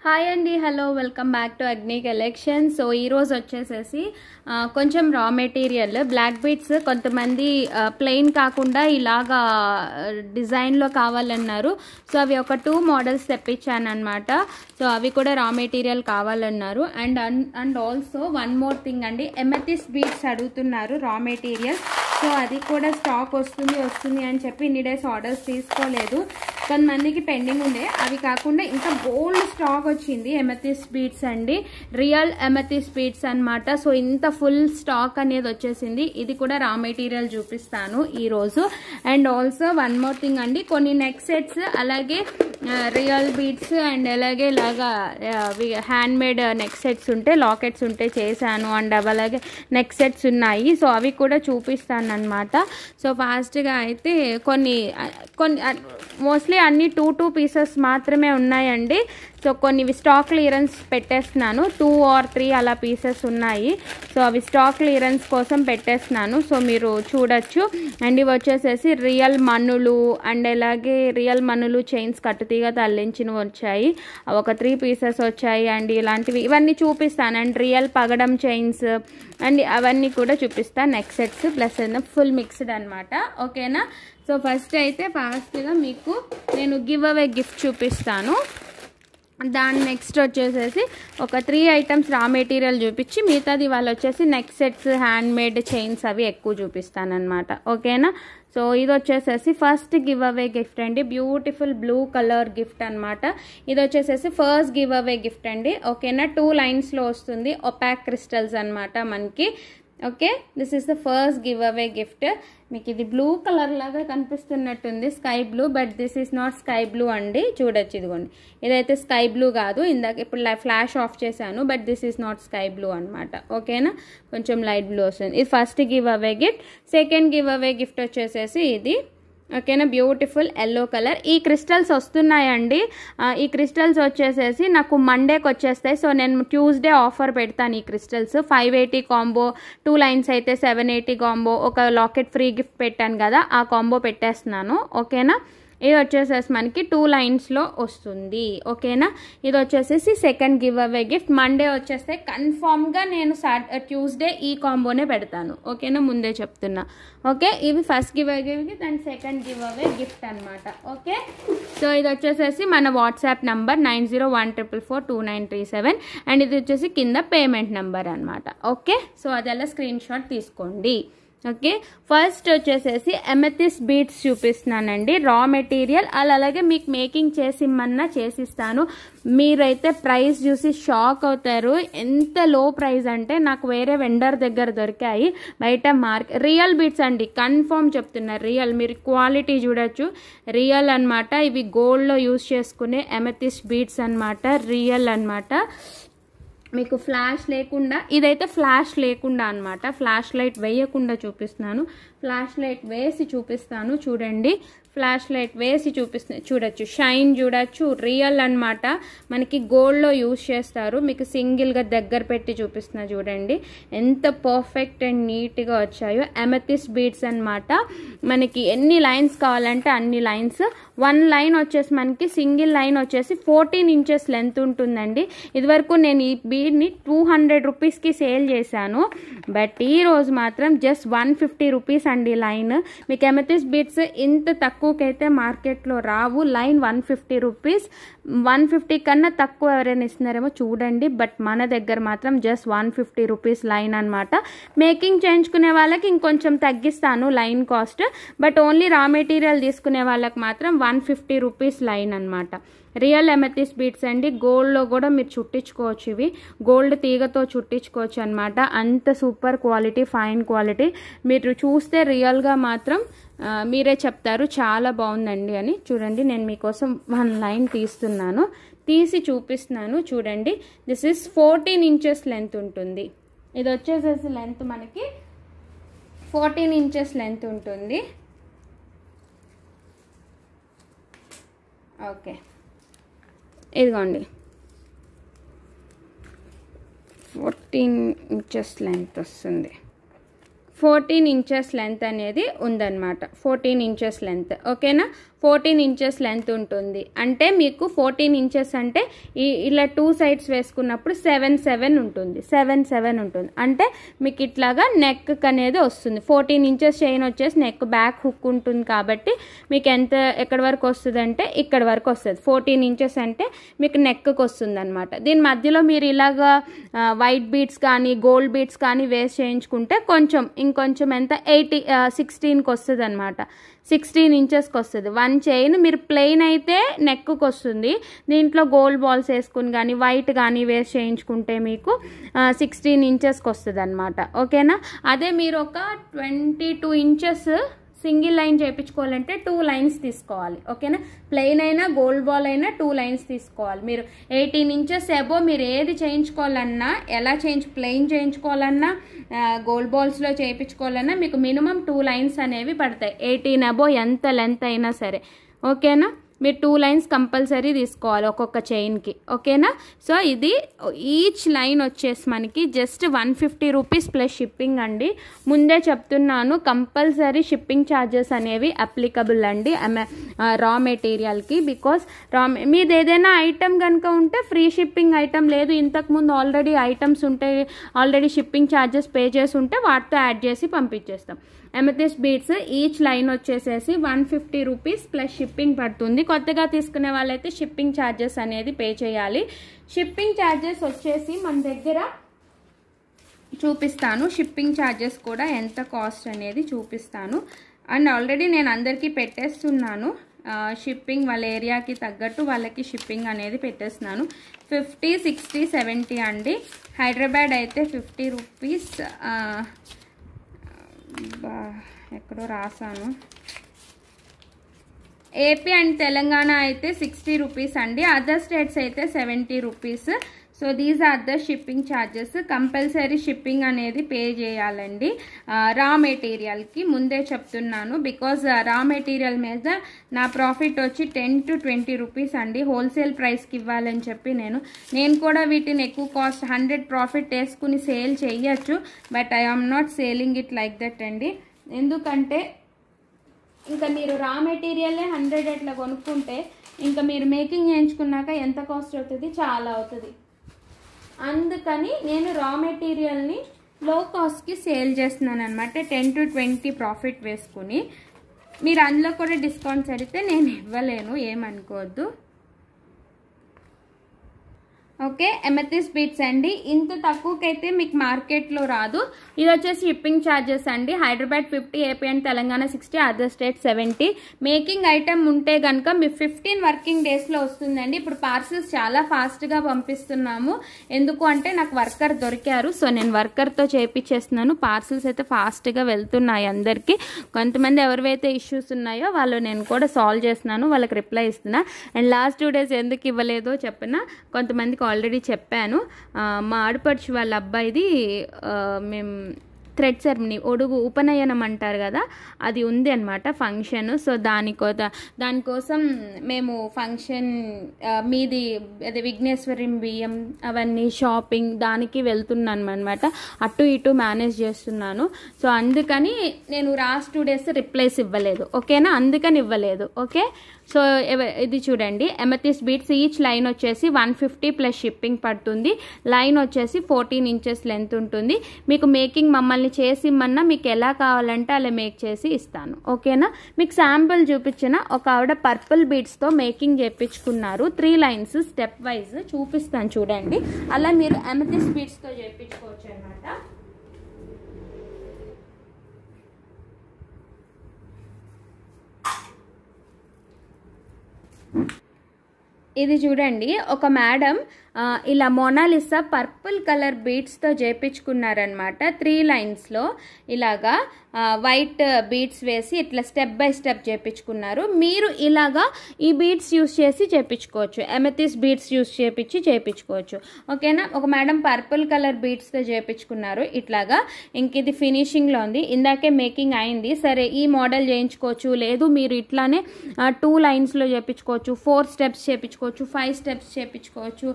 Hi అండి, hello, welcome back to అగ్ని collection. So ఈరోజు వచ్చేసేసి కొంచెం రా మెటీరియల్ బ్లాక్ బీడ్స్ కొంతమంది ప్లెయిన్ కాకుండా ఇలాగా డిజైన్లో కావాలన్నారు. సో అవి ఒక 2 మోడల్స్ తెప్పించాను అనమాట. సో అవి కూడా రా మెటీరియల్ కావాలన్నారు. And also one more thing అండి, ఎమెథిస్ట్ బీడ్స్ అడుగుతున్నారు రా మెటీరియల్. సో అది కూడా స్టాక్ వస్తుంది అని చెప్పి ఇన్ని డేస్ ఆర్డర్స్ తీసుకోలేదు. కొంతమందికి పెండింగ్ ఉండే. అవి కాకుండా ఇంకా బోల్డ్ స్టాక్ వచ్చింది. ఎమెథిస్ట్ బీడ్స్ అండి, రియల్ ఎమెథిస్ట్ బీడ్స్ అనమాట. సో ఇంత ఫుల్ స్టాక్ అనేది వచ్చేసింది. ఇది కూడా రా మెటీరియల్ చూపిస్తాను ఈరోజు. And also one more thing అండి, కొన్ని నెక్ సెట్స్, అలాగే రియల్ బీడ్స్ అండ్ అలాగే ఇలాగా హ్యాండ్ మేడ్ నెక్ సెట్స్ ఉంటే, లాకెట్స్ ఉంటే చేశాను. అండ్ అలాగే నెక్ సెట్స్ ఉన్నాయి. సో అవి కూడా చూపిస్తాను అనమాట. సో ఫాస్ట్గా అయితే కొన్ని మోస్ట్లీ అన్ని 2 పీసెస్ మాత్రమే ఉన్నాయండి. సో కొన్ని స్టాక్ క్లియరెన్స్ పెట్టేస్తున్నాను. 2 or 3 అలా పీసెస్ ఉన్నాయి. సో అవి స్టాక్ క్లియరెన్స్ కోసం పెట్టేస్తున్నాను. సో మీరు చూడొచ్చు. అండ్ ఇవి వచ్చేసేసి రియల్ మన్నులు అండ్ అలాగే రియల్ మన్నులు చైన్స్ కట్టుతీగా తల్లించినవి వచ్చాయి. ఒక 3 పీసెస్ వచ్చాయి. అండ్ ఇలాంటివి ఇవన్నీ చూపిస్తాను. అండ్ రియల్ పగడం చైన్స్ అండ్ అవన్నీ కూడా చూపిస్తాను. Neck sets plus full mixed అనమాట. ఓకేనా? సో ఫస్ట్ అయితే ఫాస్ట్గా మీకు నేను గివ్ అవే గిఫ్ట్ చూపిస్తాను. దాని నెక్స్ట్ వచ్చేసేసి ఒక 3 ఐటమ్స్ రా మెటీరియల్ చూపించి మిగతాది వాళ్ళు వచ్చేసి neck sets, hand made chains అవి ఎక్కువ చూపిస్తానమాట. ఓకేనా? సో ఇది వచ్చేసేసి ఫస్ట్ గివ్ అవే గిఫ్ట్ అండి. బ్యూటిఫుల్ బ్లూ కలర్ గిఫ్ట్ అనమాట. ఇది వచ్చేసేసి ఫస్ట్ గివ్ అవే గిఫ్ట్ అండి. ఓకేనా? 2 లైన్స్లో వస్తుంది. ఒపాక్ క్రిస్టల్స్ అనమాట మనకి. Okay, this is the first giveaway gift. మీకు ఇది బ్లూ కలర్ లాగా కనిపిస్తున్నట్టుంది, sky blue, but this is not sky blue అండి. చూడొచ్చు, ఇదిగోండి, ఇదైతే స్కై బ్లూ కాదు. ఇందాక ఇప్పుడు ఫ్లాష్ ఆఫ్ చేశాను, but this is not sky blue అనమాట. ఓకేనా? కొంచెం లైట్ బ్లూ వస్తుంది. ఇది first giveaway gift. Second giveaway gift వచ్చేసేసి ఇది. ఓకేనా? Beautiful yellow colour. ఈ క్రిస్టల్స్ వస్తున్నాయండి. ఈ క్రిస్టల్స్ వచ్చేసేసి నాకు మండేకి వచ్చేస్తాయి. సో నేను ట్యూస్డే ఆఫర్ పెడతాను. ఈ క్రిస్టల్స్ 580 కాంబో, 2 లైన్స్ అయితే 780 కాంబో, ఒక లాకెట్ ఫ్రీ గిఫ్ట్ పెట్టాను కదా, ఆ కాంబో పెట్టేస్తున్నాను. ఓకేనా? ఇది వచ్చేసేసి మనకి 2 లైన్స్లో వస్తుంది. ఓకేనా? ఇది వచ్చేసేసి second giveaway gift. Monday వచ్చేస్తే కన్ఫామ్గా నేను ట్యూస్డే ఈ కాంబోనే పెడతాను. ఓకేనా? ముందే చెప్తున్నా. ఓకే, ఇవి first giveaway gift and second giveaway gift అనమాట. ఓకే, సో ఇది వచ్చేసేసి మన వాట్సాప్ నంబర్ 9014442937 అండ్ ఇది వచ్చేసి కింద పేమెంట్ నెంబర్ అనమాట. ఓకే, సో అదెలా స్క్రీన్ షాట్ తీసుకోండి. ఓకే, ఫస్ట్ వచ్చేసేసి ఎమెథిస్ట్ బీడ్స్ చూపిస్తున్నానండి, రా మెటీరియల్. అలాగే మీకు మేకింగ్ చేసిమ్మన్నా చేసిస్తాను. మీరైతే ప్రైస్ చూసి షాక్ అవుతారు. ఎంత లో ప్రైస్ అంటే నాకు వేరే వెండర్ దగ్గర దొరికాయి, బయట రియల్ బీడ్స్ అండి, కన్ఫర్మ్ చెప్తున్నా రియల్. మీరు క్వాలిటీ చూడొచ్చు, రియల్ అనమాట. ఇవి గోల్డ్లో యూజ్ చేసుకునే ఎమెథిస్ట్ బీడ్స్ అనమాట, రియల్ అనమాట. మీకు ఫ్లాష్ లేకుండా, ఇదైతే ఫ్లాష్ లేకుండా అనమాట. ఫ్లాష్ లైట్ వేయకుండా చూపిస్తున్నాను, ఫ్లాష్ లైట్ వేసి చూపిస్తాను. చూడండి, ఫ్లాష్ లైట్ వేసి చూడొచ్చు, షైన్ చూడొచ్చు. రియల్ అనమాట, మనకి గోల్డ్లో యూజ్ చేస్తారు. మీకు సింగిల్గా దగ్గర పెట్టి చూపిస్తున్నా చూడండి ఎంత పర్ఫెక్ట్ అండ్ నీట్గా వచ్చాయో. ఎమెథిస్ట్ బీడ్స్ అనమాట. మనకి ఎన్ని లైన్స్ కావాలంటే అన్ని లైన్స్. 1 లైన్ వచ్చేసి మనకి సింగిల్ లైన్ వచ్చేసి 14 ఇంచెస్ లెంత్ ఉంటుందండి. ఇదివరకు నేను ఈ బీడ్ని 200 రూపీస్కి సేల్ చేశాను, బట్ ఈరోజు మాత్రం జస్ట్ 150 రూపీస్ అండి లైన్. మీకు ఎమెథిస్ట్ బీడ్స్ ఇంత తక్కువకైతే మార్కెట్లో రావు. Line 150 rupees. 150 కన్నా తక్కువ ఎవరైనా ఇస్తున్నారేమో చూడండి, బట్ మన దగ్గర మాత్రం జస్ట్ 150 రూపీస్ లైన్ అనమాట. మేకింగ్ చేయించుకునే వాళ్ళకి ఇంకొంచెం తగ్గిస్తాను line cost, but only raw material తీసుకునే వాళ్ళకి మాత్రం 150 రూపీస్ లైన్ అనమాట. రియల్ ఎమెథిస్ట్ బీడ్స్ అండి. గోల్డ్లో కూడా మీరు చుట్టించుకోవచ్చు. ఇవి గోల్డ్ తీగతో చుట్టించుకోవచ్చు అనమాట. అంత సూపర్ క్వాలిటీ, ఫైన్ క్వాలిటీ. మీరు చూస్తే రియల్గా మాత్రం మీరే చెప్తారు చాలా బాగుందండి అని. చూడండి, నేను మీకోసం 1 లైన్ తీస్తున్నాను, తీసి చూపిస్తున్నాను. చూడండి, దిస్ ఈస్ 14 ఇంచెస్ లెంత్ ఉంటుంది. ఇది వచ్చేసేసి లెంత్ మనకి 14 ఇంచెస్ లెంత్ ఉంటుంది. ఓకే, ఇదిగోండి 14 ఇంచెస్ లెంత్ వస్తుంది. 14 ఇంచెస్ లెంత్ అనేది ఉందన్నమాట. 14 ఇంచెస్ లెంత్. ఓకేనా? 14 ఇంచెస్ లెంత్ ఉంటుంది. అంటే మీకు 14 ఇంచెస్ అంటే ఇలా 2 సైడ్స్ వేసుకున్నప్పుడు 7 ఉంటుంది. 7 ఉంటుంది. అంటే మీకు ఇట్లాగా నెక్ అనేది వస్తుంది. 14 ఇంచెస్ చైన్ వచ్చేసి నెక్ బ్యాక్ హుక్ ఉంటుంది కాబట్టి మీకు ఎక్కడి వరకు వస్తుంది అంటే ఇక్కడ వరకు వస్తుంది. 14 ఇంచెస్ అంటే మీకు నెక్కి వస్తుంది అనమాట. దీని మధ్యలో మీరు ఇలాగా వైట్ బీడ్స్ కానీ గోల్డ్ బీడ్స్ కానీ వేస్ట్ చేయించుకుంటే ఇంకొంచెం ఎంత 16కి వస్తుంది అనమాట. 16 ఇంచెస్కి వస్తుంది. 1 చైన్ మీరు ప్లెయిన్ అయితే నెక్కి వస్తుంది. దీంట్లో గోల్డ్ బాల్స్ వేసుకుని కానీ వైట్ కానీ వేస్ట్ చేయించుకుంటే మీకు 16 ఇంచెస్కి వస్తుంది అనమాట. ఓకేనా. అదే మీరు ఒక 22 ఇంచెస్ సింగిల్ లైన్ చేయించుకోవాలంటే 2 లైన్స్ తీసుకోవాలి. ఓకేనా. ప్లెయిన్ అయినా గోల్డ్ బాల్ అయినా 2 లైన్స్ తీసుకోవాలి. మీరు 18 ఇంచెస్ ఎబో మీరు ఏది చేయించుకోవాలన్నా, ఎలా ప్లెయిన్ చేయించుకోవాలన్నా, గోల్డ్ బాల్స్లో చేయించుకోవాలన్నా మీకు మినిమం 2 లైన్స్ అనేవి పడతాయి. 18 అబో ఎంత లెంత్ అయినా సరే. ఓకేనా. మీరు 2 లైన్స్ కంపల్సరీ తీసుకోవాలి ఒక్కొక్క చైన్కి. ఓకేనా. సో ఇది ఈచ్ లైన్ వచ్చేసి మనకి జస్ట్ 150 రూపీస్ ప్లస్ షిప్పింగ్ అండి. ముందే చెప్తున్నాను, కంపల్సరీ షిప్పింగ్ ఛార్జెస్ అనేవి అప్లికబుల్ అండి రా మెటీరియల్కి. బికాస్ మీది ఏదైనా ఐటమ్ కనుక ఉంటే ఫ్రీ షిప్పింగ్ ఐటమ్ లేదు, ఇంతకుముందు ఆల్రెడీ ఐటమ్స్ ఉంటే ఆల్రెడీ షిప్పింగ్ ఛార్జెస్ పే చేసి ఉంటే వాటితో యాడ్ చేసి పంపించేస్తాం. అమెథిస్ట్ బీడ్స్ ఈచ్ లైన్ వచ్చేసేసి 150 రూపీస్ ప్లస్ షిప్పింగ్ పడుతుంది. కొత్తగా తీసుకునే వాళ్ళైతే షిప్పింగ్ ఛార్జెస్ అనేది పే చేయాలి. షిప్పింగ్ ఛార్జెస్ వచ్చేసి మన దగ్గర చూపిస్తాను. షిప్పింగ్ ఛార్జెస్ కూడా ఎంత కాస్ట్ అనేది చూపిస్తాను. అండ్ ఆల్రెడీ నేను అందరికీ పెట్టేస్తున్నాను. షిప్పింగ్ వాళ్ళ ఏరియాకి తగ్గట్టు వాళ్ళకి షిప్పింగ్ అనేది పెట్టేస్తున్నాను. 50, 60, 70 అండి. హైదరాబాద్ అయితే 50 రూపీస్, ఎక్కడో రాసాను. ఏపీ అండ్ తెలంగాణ అయితే 60 రూపీస్ అండి. అదర్ స్టేట్స్ అయితే 70 rupees. So these are the shipping charges. Compulsory shipping అనేది పే చేయాలండి రా మెటీరియల్కి. ముందే చెప్తున్నాను, బికాజ్ రా మెటీరియల్ మీద నా ప్రాఫిట్ వచ్చి 10 to 20 రూపీస్ అండి. హోల్సేల్ ప్రైస్కి ఇవ్వాలని చెప్పి నేను కూడా వీటిని ఎక్కువ కాస్ట్ 100 ప్రాఫిట్ వేసుకుని సేల్ చేయొచ్చు. But I am not selling it like that అండి. ఎందుకంటే ఇంకా మీరు రా మెటీరియలే 100 అట్లా కొనుక్కుంటే ఇంకా మీరు మేకింగ్ చేయించుకున్నాక ఎంత కాస్ట్ అవుతుంది, చాలా అవుతుంది. అందుకని నేను రా మెటీరియల్ని లో కాస్ట్కి సేల్ చేస్తున్నాను అనమాట. 10 to 20 ప్రాఫిట్ వేసుకుని. మీరు అందులో కూడా డిస్కౌంట్స్ అడిగితే నేను ఇవ్వలేను, ఏమనుకోవద్దు. ఓకే. అమెథిస్ట్ బీడ్స్ అండి. ఇంత తక్కువకైతే మీకు మార్కెట్లో రాదు. ఇది వచ్చేసి షిప్పింగ్ ఛార్జెస్ అండి. Hyderabad 50, AP and Telangana 60, other state 70. Making item ఉంటే కనుక మీ 15 వర్కింగ్ డేస్లో వస్తుందండి. ఇప్పుడు పార్సిల్స్ చాలా ఫాస్ట్గా పంపిస్తున్నాము. ఎందుకు అంటే నాకు వర్కర్ దొరికారు. సో నేను వర్కర్తో చేయించేస్తున్నాను. పార్సిల్స్ అయితే ఫాస్ట్గా వెళ్తున్నాయి అందరికీ. కొంతమంది ఎవరివైతే ఇష్యూస్ ఉన్నాయో వాళ్ళు నేను కూడా సాల్వ్ చేస్తున్నాను, వాళ్ళకి రిప్లై ఇస్తున్నా. అండ్ లాస్ట్ 2 days ఎందుకు ఇవ్వలేదో చెప్పిన, కొంతమందికి ఆల్రెడీ చెప్పాను. మా ఆడపడుచు వాళ్ళ అబ్బాయిది మేము థ్రెడ్ సెరమనీ, ఒడుగు ఉపనయనం అంటారు కదా, అది ఉంది అనమాట ఫంక్షన్. సో దానికోసం మేము ఫంక్షన్ మీది అదే విఘ్నేశ్వరి బియ్యం అవన్నీ షాపింగ్ దానికి వెళ్తున్నాను అనమాట. అటు ఇటు మేనేజ్ చేస్తున్నాను. సో అందుకని నేను లాస్ట్ 2 days రిప్లైస్ ఇవ్వలేదు. ఓకేనా. అందుకని ఇవ్వలేదు. ఓకే. సో ఇది చూడండి, అమెథిస్ట్ బీడ్స్ ఈచ్ లైన్ వచ్చేసి 150 ప్లస్ షిప్పింగ్ పడుతుంది. లైన్ వచ్చేసి 14 ఇంచెస్ లెంత్ ఉంటుంది. మీకు మేకింగ్ మమ్మల్ని చేసి ఇమ్మన్నా మీకు ఎలా కావాలంటే అలా మేక్ చేసి ఇస్తాను. ఓకేనా. మీకు శాంపుల్ చూపించిన ఒక ఆవిడ పర్పుల్ బీడ్స్తో మేకింగ్ చేయించుకున్నారు. 3 లైన్స్ స్టెప్ వైజ్ చూపిస్తాను చూడండి. అలా మీరు అమెథిస్ట్ బీడ్స్తో చేయించుకోవచ్చు అనమాట. ఇది చూడండి, ఒక మేడం ఇలా మోనాలిసా పర్పుల్ కలర్ బీడ్స్తో చేయించుకున్నారనమాట. 3 లైన్స్లో ఇలాగా వైట్ బీడ్స్ వేసి ఇట్లా స్టెప్ బై స్టెప్ చేయించుకున్నారు. మీరు ఇలాగా ఈ బీడ్స్ యూస్ చేసి చేయించుకోవచ్చు, అమెథిస్ట్ బీడ్స్ యూస్ చేయించుకోవచ్చు. ఓకేనా. ఒక మేడం పర్పుల్ కలర్ బీడ్స్తో చేయించుకున్నారు ఇట్లాగా. ఇంక ఇది ఫినిషింగ్లో ఉంది, ఇందాకే మేకింగ్ అయింది. సరే ఈ మోడల్ చేయించుకోవచ్చు, లేదు మీరు ఇట్లానే 2 లైన్స్లో చేయించుకోవచ్చు, 4 స్టెప్స్ చేయించుకోవచ్చు, 5 స్టెప్స్ చేయించుకోవచ్చు,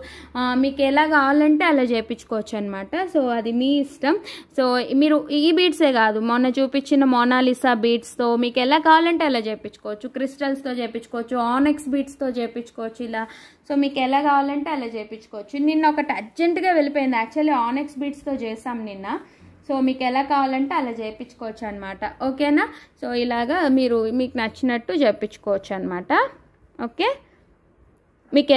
మీకు ఎలా కావాలంటే అలా చేయించుకోవచ్చు అనమాట. సో అది మీ ఇష్టం. సో మీరు ఈ బీడ్సే కాదు, మొన్న చూపించిన మోనాలిసా బీడ్స్తో మీకు ఎలా కావాలంటే అలా చేయించుకోవచ్చు. క్రిస్టల్స్తో చేయించుకోవచ్చు, ఆనెక్స్ బీడ్స్తో చేయించుకోవచ్చు ఇలా. సో మీకు ఎలా కావాలంటే అలా చేయించుకోవచ్చు. నిన్న ఒకటి అర్జెంటుగా వెళ్ళిపోయింది, యాక్చువల్లీ ఆనెక్స్ బీడ్స్తో చేసాం నిన్న. సో మీకు ఎలా కావాలంటే అలా చేయించుకోవచ్చు అనమాట. ఓకేనా? సో ఇలాగా మీకు నచ్చినట్టు చేయించుకోవచ్చు అనమాట. ఓకే, మీకు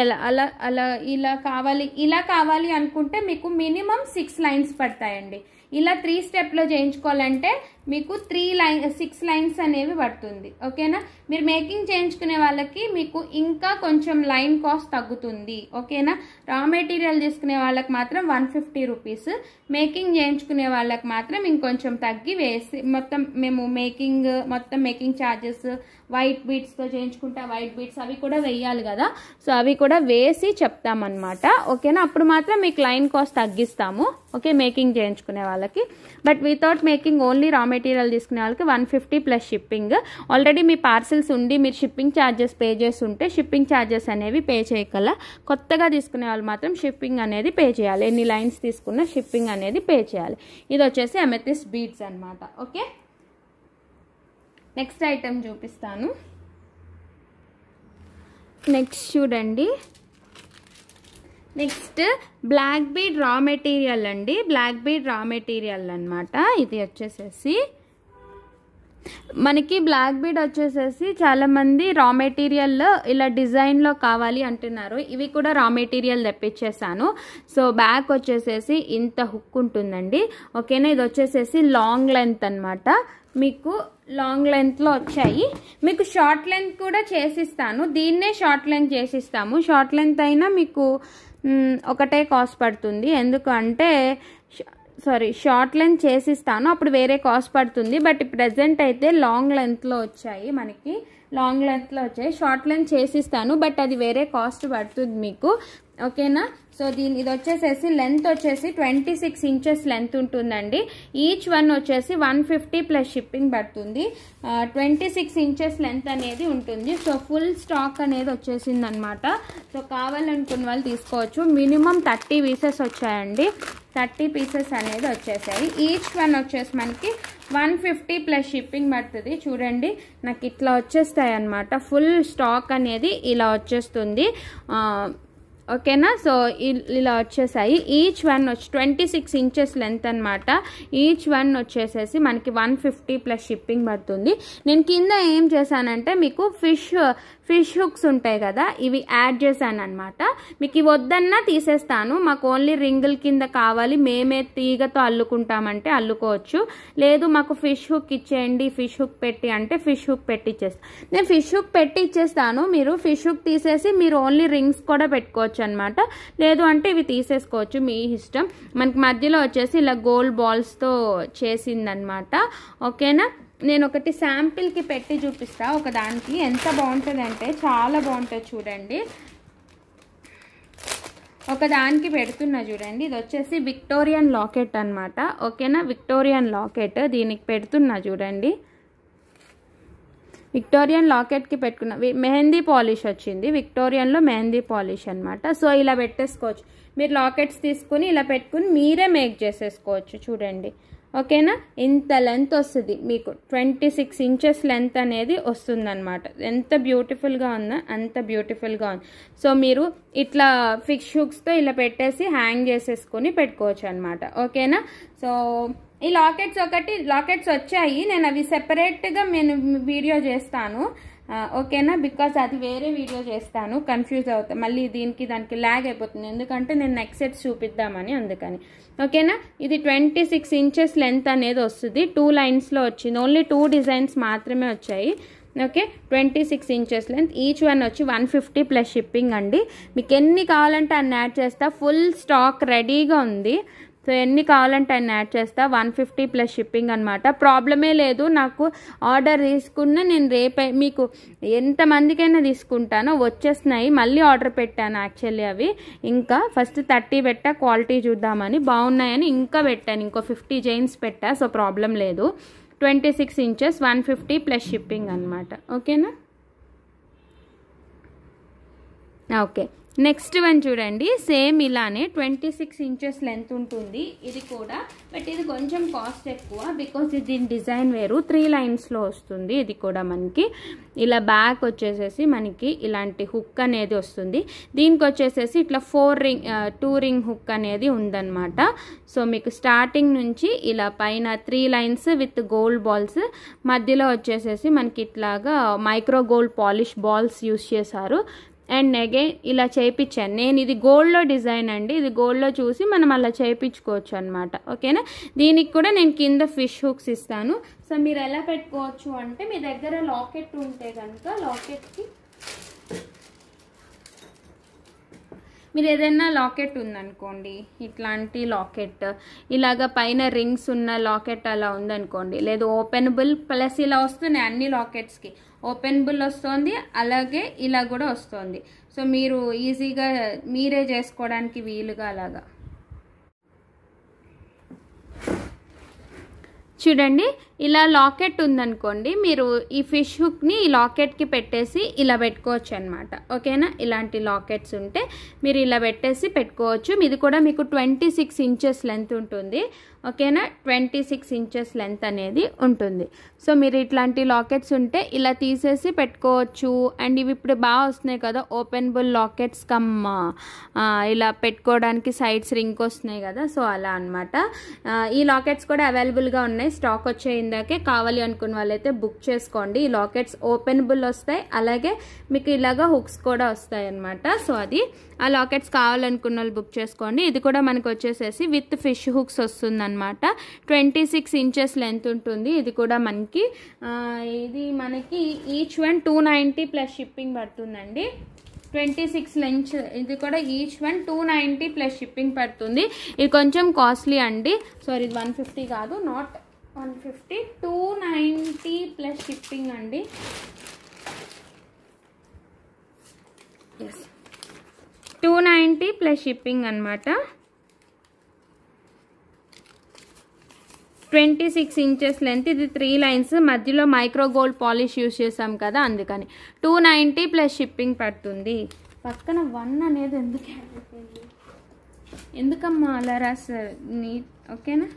ఇలా కావాలి అనుకుంటే మీకు మినిమం 6 లైన్స్ పడతాయండి. ఇలా 3 స్టెప్లో చేయించుకోవాలంటే మీకు 6 లైన్స్ అనేవి పడుతుంది. ఓకేనా? మీరు మేకింగ్ చేయించుకునే వాళ్ళకి మీకు ఇంకా కొంచెం లైన్ కాస్ట్ తగ్గుతుంది. ఓకేనా? రా మెటీరియల్ తీసుకునే వాళ్ళకి మాత్రం 150 రూపీస్, మేకింగ్ చేయించుకునే వాళ్ళకి మాత్రం ఇంకొంచెం తగ్గి వేసి మొత్తం మేకింగ్ ఛార్జెస్, వైట్ బీడ్స్తో చేయించుకుంటే వైట్ బీడ్స్ అవి కూడా వేయాలి కదా. సో అవి కూడా వేసి చెప్తామన్నమాట. ఓకేనా? అప్పుడు మాత్రం మీకు లైన్ కాస్ట్ తగ్గిస్తాము. ఓకే, మేకింగ్ చేయించుకునే వాళ్ళకి. But without making only raw material తీసుకునే వాళ్ళకి 150 ప్లస్ షిప్పింగ్. ఆల్రెడీ మీ పార్సిల్స్ ఉండి మీరు షిప్పింగ్ ఛార్జెస్ పే చేసి ఉంటే షిప్పింగ్ ఛార్జెస్ అనేవి పే చేయగల. కొత్తగా తీసుకునే వాళ్ళు మాత్రం షిప్పింగ్ అనేది పే చేయాలి. ఎన్ని లైన్స్ తీసుకున్నా షిప్పింగ్ అనేది పే చేయాలి. ఇది వచ్చేసి అమెథిస్ట్ బీడ్స్ అనమాట. ఓకే, నెక్స్ట్ ఐటెం చూపిస్తాను. నెక్స్ట్ చూడండి, next black bead raw material అండి. బ్లాక్ బీడ్ రా మెటీరియల్ అనమాట. ఇది వచ్చేసేసి మనకి బ్లాక్ బీడ్ వచ్చేసేసి చాలామంది రా మెటీరియల్ ఇలా డిజైన్లో కావాలి అంటున్నారు. ఇవి కూడా రా మెటీరియల్ తెప్పించేసాను. సో బ్యాక్ వచ్చేసేసి ఇంత హుక్ ఉంటుందండి. ఓకేనా? ఇది వచ్చేసేసి లాంగ్ లెంత్ అనమాట. మీకు లాంగ్ లెంత్లో వచ్చాయి. మీకు షార్ట్ లెంత్ కూడా చేసిస్తాను. దీన్నే షార్ట్ లెంత్ చేసిస్తాము. షార్ట్ లెంత్ అయినా మీకు ఒకటే కాస్ట్ పడుతుంది. ఎందుకంటే షార్ట్ లెంత్ చేసిస్తాను, అప్పుడు వేరే కాస్ట్ పడుతుంది. బట్ ప్రెజెంట్ అయితే లాంగ్ లెంత్లో వచ్చాయి. మనకి లాంగ్ లెంత్లో వచ్చాయి. షార్ట్ లెంత్ చేసిస్తాను, బట్ అది వేరే కాస్ట్ పడుతుంది మీకు. ఓకేనా? సో ఇది వచ్చేసేసి లెంత్ వచ్చేసి 26 ఇంచెస్ లెంత్ ఉంటుందండి. ఈచ్ వన్ వచ్చేసి 150 ప్లస్ షిప్పింగ్ పడుతుంది. 26 ఇంచెస్ లెంత్ అనేది ఉంటుంది. సో ఫుల్ స్టాక్ అనేది వచ్చేసింది అనమాట. సో కావాలనుకున్న వాళ్ళు తీసుకోవచ్చు. మినిమం 30 పీసెస్ వచ్చాయండి. 30 పీసెస్ అనేది వచ్చేసాయి. ఈచ్ వన్ వచ్చేసి మనకి 150 ప్లస్ షిప్పింగ్ పడుతుంది. చూడండి, నాకు ఇట్లా వచ్చేస్తాయి అన్నమాట. ఫుల్ స్టాక్ అనేది ఇలా వచ్చేస్తుంది. ఓకేనా? సో ఇలా వచ్చేసాయి. ఈచ్ వన్ వచ్చి 26 ఇంచెస్ లెంత్ అనమాట. ఈచ్ వన్ వచ్చేసేసి మనకి 150 ప్లస్ షిప్పింగ్ పడుతుంది. నేను కింద ఏం చేశానంటే మీకు ఫిష్ హుక్స్ ఉంటాయి కదా, ఇవి యాడ్ చేశాను అనమాట. మీకు ఇవి వద్దన్నా తీసేస్తాను. మాకు ఓన్లీ రింగుల కింద కావాలి, మేమే తీగతో అల్లుకుంటామంటే అల్లుకోవచ్చు. లేదు మాకు ఫిష్ హుక్ ఇచ్చేయండి, ఫిష్ హుక్ పెట్టి అంటే ఫిష్ హుక్ పెట్టి ఇచ్చేస్తాను. నేను ఫిష్ హుక్ పెట్టి ఇచ్చేస్తాను. మీరు ఫిష్ హుక్ తీసేసి మీరు ఓన్లీ రింగ్స్ కూడా పెట్టుకోవచ్చు అనమాట. లేదు అంటే ఇవి తీసేసుకోవచ్చు, మీ ఇష్టం. మనకి మధ్యలో వచ్చేసి ఇలా గోల్డ్ బాల్స్తో చేసిందనమాట. ఓకేనా? నేను ఒకటి శాంపిల్కి పెట్టి చూపిస్తా. ఒకదానికి ఎంత బాగుంటుంది అంటే చాలా బాగుంటుంది. చూడండి, ఒకదానికి పెడుతున్నా చూడండి. ఇది వచ్చేసి విక్టోరియన్ లాకెట్ అనమాట. ఓకేనా? విక్టోరియన్ లాకెట్ దీనికి పెడుతున్నా చూడండి. విక్టోరియన్ లాకెట్కి పెట్టుకున్న మెహందీ పాలిష్ వచ్చింది. విక్టోరియన్లో మెహందీ పాలిష్ అనమాట. సో ఇలా పెట్టేసుకోవచ్చు. మీరు లాకెట్స్ తీసుకుని ఇలా పెట్టుకుని మీరే మేక్ చేసేసుకోవచ్చు. చూడండి, ఓకేనా? ఇంత లెంత్ వస్తుంది మీకు. 26 ఇంచెస్ లెంత్ అనేది వస్తుందన్నమాట. ఎంత బ్యూటిఫుల్గా ఉందో అంత బ్యూటిఫుల్గా ఉంది. సో మీరు ఇట్లా ఫిష్ హుక్స్తో ఇలా పెట్టేసి హ్యాంగ్ చేసేసుకొని పెట్టుకోవచ్చు అనమాట. ఓకేనా? సో ఈ లాకెట్స్ వచ్చాయి. నేను అవి సెపరేట్గా నేను వీడియో చేస్తాను. ఓకేనా? బికాస్ అది వేరే వీడియో చేస్తాను, కన్ఫ్యూజ్ అవుతా మళ్ళీ దానికి ల్యాగ్ అయిపోతుంది. ఎందుకంటే నేను నెక్స్ట్ సెట్స్ చూపిద్దామని, అందుకని. ఓకేనా? ఇది 26 ఇంచెస్ లెంత్ అనేది వస్తుంది. 2 లైన్స్లో వచ్చింది. ఓన్లీ 2 డిజైన్స్ మాత్రమే వచ్చాయి. Okay, 26 inches length. Each one వచ్చి 150 ప్లస్ షిప్పింగ్ అండి. మీకు ఎన్ని కావాలంటే అన్ని యాడ్ చేస్తా. ఫుల్ స్టాక్ రెడీగా ఉంది. సో ఎన్ని కావాలంటే అన్ని యాడ్ చేస్తా. 150 ప్లస్ షిప్పింగ్ అనమాట. ప్రాబ్లమే లేదు. నాకు ఆర్డర్ తీసుకున్న నేను రేపే మీకు ఎంతమందికైనా తీసుకుంటానో వచ్చేస్తున్నాయి. మళ్ళీ ఆర్డర్ పెట్టాను యాక్చువల్లీ. అవి ఇంకా ఫస్ట్ 30 పెట్టా, క్వాలిటీ చూద్దామని. బాగున్నాయని ఇంకా పెట్టాను. ఇంకో 50 జైన్స్ పెట్టా. సో ప్రాబ్లం లేదు. 26 ఇంచెస్ 150 ప్లస్ షిప్పింగ్ అనమాట. ఓకేనా? ఓకే, నెక్స్ట్ వన్ చూడండి, సేమ్ ఇలానే 26 ఇంచెస్ లెంత్ ఉంటుంది ఇది కూడా. బట్ ఇది కొంచెం కాస్ట్ ఎక్కువ బికాజ్ దీని డిజైన్ వేరు, 3 లైన్స్లో వస్తుంది. ఇది కూడా మనకి ఇలా బ్యాక్ వచ్చేసేసి మనకి ఇలాంటి హుక్ అనేది వస్తుంది. దీనికి వచ్చేసేసి ఇట్లా 2 రింగ్ హుక్ అనేది ఉందన్నమాట. సో మీకు స్టార్టింగ్ నుంచి ఇలా పైన 3 లైన్స్ విత్ గోల్డ్ బాల్స్, మధ్యలో వచ్చేసేసి మనకి ఇట్లాగా micro gold polish balls use చేశారు. అండ్ అగైన్ ఇలా చేయించాను నేను. ఇది గోల్డ్లో డిజైన్ అండి, ఇది గోల్డ్లో చూసి మనం అలా చేయించుకోవచ్చు అనమాట. ఓకేనా. దీనికి కూడా నేను కింద ఫిష్ హుక్స్ ఇస్తాను. సో మీరు ఎలా పెట్టుకోవచ్చు అంటే, మీ దగ్గర లాకెట్ ఉంటే కనుక లాకెట్కి మీరు ఏదైనా లాకెట్ ఉందనుకోండి, ఇట్లాంటి లాకెట్ ఇలాగ పైన రింగ్స్ ఉన్న లాకెట్ అలా ఉందనుకోండి, లేదు ఓపెనబుల్ ప్లస్ ఇలా వస్తున్నాయి అన్ని లాకెట్స్కి, ఓపెనబుల్ వస్తుంది అలాగే ఇలా కూడా వస్తుంది. సో మీరు ఈజీగా మీరే చేసుకోవడానికి వీలుగా అలాగా చూడండి. ఇలా లాకెట్ ఉందనుకోండి, మీరు ఈ ఫిష్ హుక్ని ఈ లాకెట్కి పెట్టేసి ఇలా పెట్టుకోవచ్చు అనమాట. ఓకేనా. ఇలాంటి లాకెట్స్ ఉంటే మీరు ఇలా పెట్టేసి పెట్టుకోవచ్చు. ఇది కూడా మీకు 26 ఇంచెస్ లెంత్ ఉంటుంది. ఓకేనా. 26 ఇంచెస్ లెంత్ అనేది ఉంటుంది. సో మీరు ఇట్లాంటి లాకెట్స్ ఉంటే ఇలా తీసేసి పెట్టుకోవచ్చు. అండ్ ఇవి ఇప్పుడు బాగా వస్తున్నాయి కదా ఓపెనబుల్ లాకెట్స్ కమ్ ఇలా పెట్టుకోవడానికి సైడ్స్ రింగ్ వస్తున్నాయి కదా, సో అలా అనమాట. ఈ లాకెట్స్ కూడా అవైలబుల్గా ఉన్నాయి, స్టాక్ వచ్చేయిందాకే. కావాలి అనుకున్న వాళ్ళైతే బుక్ చేసుకోండి. ఈ లాకెట్స్ ఓపెనబుల్ వస్తాయి, అలాగే మీకు ఇలాగా హుక్స్ కూడా వస్తాయి అనమాట. సో అది ఆ లాకెట్స్ కావాలనుకున్న వాళ్ళు బుక్ చేసుకోండి. ఇది కూడా మనకు వచ్చేసేసి విత్ ఫిష్ హుక్స్ వస్తుంది అనమాట. 26 ఇంచెస్ లెంత్ ఉంటుంది. ఇది కూడా మనకి ఈచ్ వన్ 290 ప్లస్ షిప్పింగ్ పడుతుందండి. 26 లెంత్ ఇది కూడా ఈచ్ వన్ 290 ప్లస్ షిప్పింగ్ పడుతుంది. ఇది కొంచెం కాస్ట్లీ అండి. సారీ, ఇది 150 కాదు, నాట్ 150, 290 ప్లస్ షిప్పింగ్ అండి. ఎస్, 290 ప్లస్ షిప్పింగ్ అనమాట. 26 ఇంచెస్ లెంత్, ఇది 3 లైన్స్, మధ్యలో మైక్రో గోల్డ్ పాలిష్ యూస్ చేసాం కదా, అందుకని 290 ప్లస్ షిప్పింగ్ పడుతుంది. పక్కన 1 అనేది ఎందుకమ్మా అలా రాస్తారు? ఓకేనా,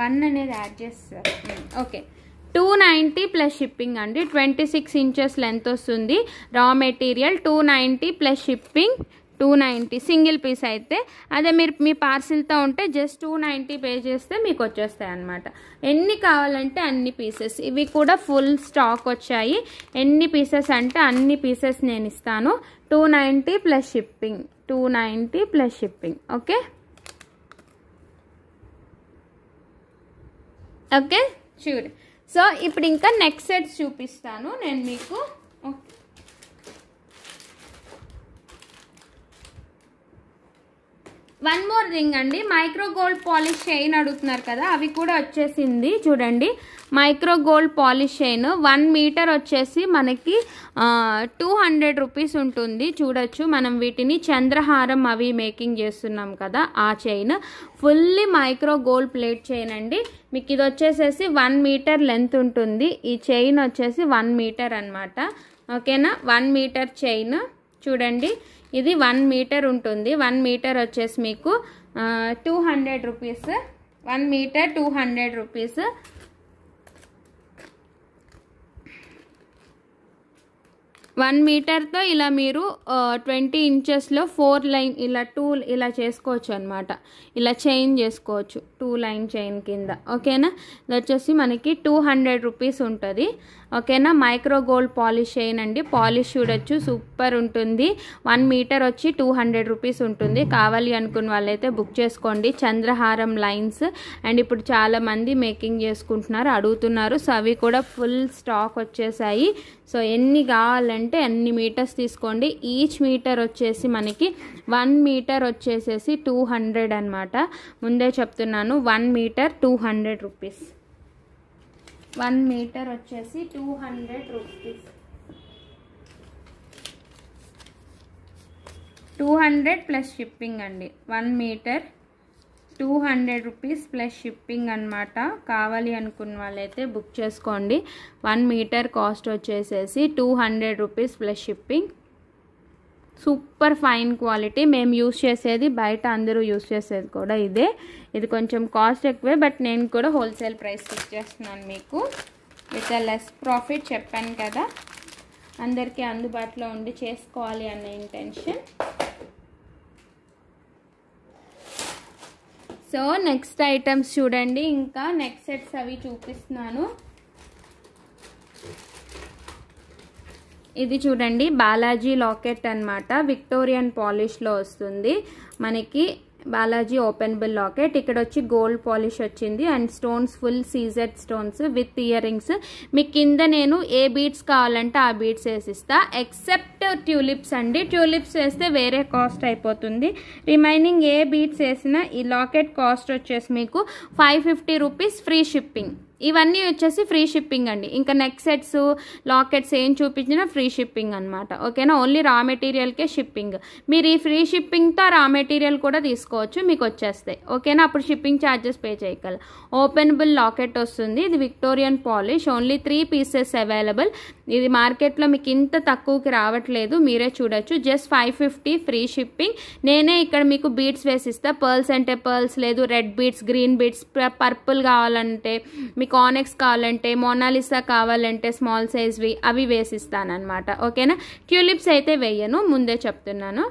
1 అనేది యాడ్ చేస్తారు. ఓకే, 290 ప్లస్ షిప్పింగ్ అండి. 26 ఇంచెస్ లెంత్ వస్తుంది. Raw material 290 plus shipping 290 single piece అయితే. అదే మీరు మీ పార్సిల్తో ఉంటే జస్ట్ 290 పే చేస్తే మీకు వచ్చేస్తాయి అన్నమాట. ఎన్ని కావాలంటే అన్ని పీసెస్, ఇవి కూడా ఫుల్ స్టాక్ వచ్చాయి. ఎన్ని పీసెస్ అంటే అన్ని పీసెస్ నేను ఇస్తాను. 290 plus shipping, 290 plus shipping. Okay okay sure. So ఇప్పుడు ఇంకా నెక్స్ట్ సెట్స్ చూపిస్తాను నేను మీకు. వన్ మోర్ రింగ్ అండి, మైక్రో గోల్డ్ పాలిష్ చైన్ అడుగుతున్నారు కదా, అవి కూడా వచ్చేసింది చూడండి. Micro gold polish chain 1 metre వచ్చేసి మనకి 200 రూపీస్ ఉంటుంది. చూడొచ్చు, మనం వీటిని చంద్రహారం అవి మేకింగ్ చేస్తున్నాం కదా, ఆ chain fully micro gold plate chain అండి. మీకు ఇది వచ్చేసేసి 1 మీటర్ లెంత్ ఉంటుంది. ఈ చైన్ వచ్చేసి 1 మీటర్ అనమాట. ఓకేనా, 1 మీటర్ చైన్ చూడండి. ఇది 1 మీటర్ ఉంటుంది. 1 మీటర్ వచ్చేసి మీకు 200 రూపీస్. 1 metre 200 rupees. 1 మీటర్తో ఇలా మీరు 20 ఇంచెస్లో 4 లైన్ ఇలా 2 ఇలా చేసుకోవచ్చు అనమాట. ఇలా చైన్ చేసుకోవచ్చు 2 లైన్ చైన్ కింద. ఓకేనా, ఇది వచ్చేసి మనకి 200 రూపీస్ ఉంటుంది. ఓకేనా, మైక్రో గోల్డ్ పాలిష్ చైన్ అండి. పాలిష్ చూడొచ్చు, సూపర్ ఉంటుంది. 1 మీటర్ వచ్చి 200 రూపీస్ ఉంటుంది. కావాలి అనుకున్న వాళ్ళైతే బుక్ చేసుకోండి. చంద్రహారం లైన్స్ అండ్ ఇప్పుడు చాలామంది మేకింగ్ చేసుకుంటున్నారు, అడుగుతున్నారు. సో అవి కూడా ఫుల్ స్టాక్ వచ్చేసాయి. సో ఎన్ని కావాలంటే అన్ని మీటర్స్ తీసుకోండి. ఈచ్ మీటర్ వచ్చేసి మనకి 1 మీటర్ వచ్చేసేసి 200 అనమాట. ముందే చెప్తున్నాను, 1 మీటర్ 200 రూపీస్. 1 మీటర్ వచ్చేసి 200 రూపీస్. 200 ప్లస్ షిప్పింగ్ అండి. 1 మీటర్ 200 రూపీస్ ప్లస్ షిప్పింగ్ అనమాట. కావాలి అనుకున్న వాళ్ళైతే బుక్ చేసుకోండి. 1 మీటర్ కాస్ట్ వచ్చేసేసి 200 rupees plus shipping. Super fine quality. మేము యూస్ చేసేది బయట అందరూ యూస్ చేసేది కూడా ఇదే. ఇది కొంచెం కాస్ట్ ఎక్కువే, బట్ నేను కూడా హోల్సేల్ ప్రైస్ ఇచ్చేస్తున్నాను మీకు విత్ లెస్ ప్రాఫిట్. చెప్పాను కదా, అందరికీ అందుబాటులో ఉండి చేసుకోవాలి అన్న ఇంటెన్షన్. సో నెక్స్ట్ ఐటమ్స్ చూడండి, ఇంకా నెక్స్ట్ సెట్స్ అవి చూపిస్తున్నాను. ఇది చూడండి, బాలాజీ లాకెట్ అన్నమాట. విక్టోరియన్ పాలిష్లో వస్తుంది మనకి. Balaji openable locket. ఇక్కడ వచ్చి గోల్డ్ పాలిష్ వచ్చింది and stones full CZ stones with year rings. మీ కింద నేను ఏ బీడ్స్ కావాలంటే ఆ బీడ్స్ వేసిస్తా, ఎక్సెప్ట్ ట్యూలిప్స్ అండి. ట్యూలిప్స్ వేస్తే వేరే కాస్ట్ అయిపోతుంది. రిమైనింగ్ ఏ బీడ్స్ వేసినా ఈ లాకెట్ కాస్ట్ వచ్చేసి మీకు 550 రూపీస్ ఫ్రీ షిప్పింగ్. ఇవన్నీ వచ్చేసి ఫ్రీ షిప్పింగ్ అండి. ఇంకా నెక్ సెట్స్ లాకెట్స్ ఏం చూపించినా ఫ్రీ షిప్పింగ్ అనమాట. ఓకేనా, ఓన్లీ రా మెటీరియల్కే షిప్పింగ్. మీరు ఈ ఫ్రీ షిప్పింగ్తో రా మెటీరియల్ కూడా తీసుకోవచ్చు, మీకు వచ్చేస్తాయి. ఓకేనా, అప్పుడు షిప్పింగ్ ఛార్జెస్ పే చేయగల. ఓపెనబుల్ లాకెట్ వస్తుంది. ఇది Victorian polish. Only 3 pieces available. ఇది మార్కెట్లో మీకు ఇంత తక్కువకి రావట్లేదు, మీరే చూడొచ్చు. Just 550 free shipping. నేనే ఇక్కడ మీకు బీడ్స్ వేసిస్తా. పర్ల్స్ అంటే పర్ల్స్ లేదు, red beads, green beads, purple కావాలంటే, మీకు కానెక్స్ కావాలంటే, మోనాలిసా కావాలంటే స్మాల్ సైజ్వి అవి వేసిస్తానమాట. ఓకేనా, ట్యూలిప్స్ అయితే వేయను, ముందే చెప్తున్నాను.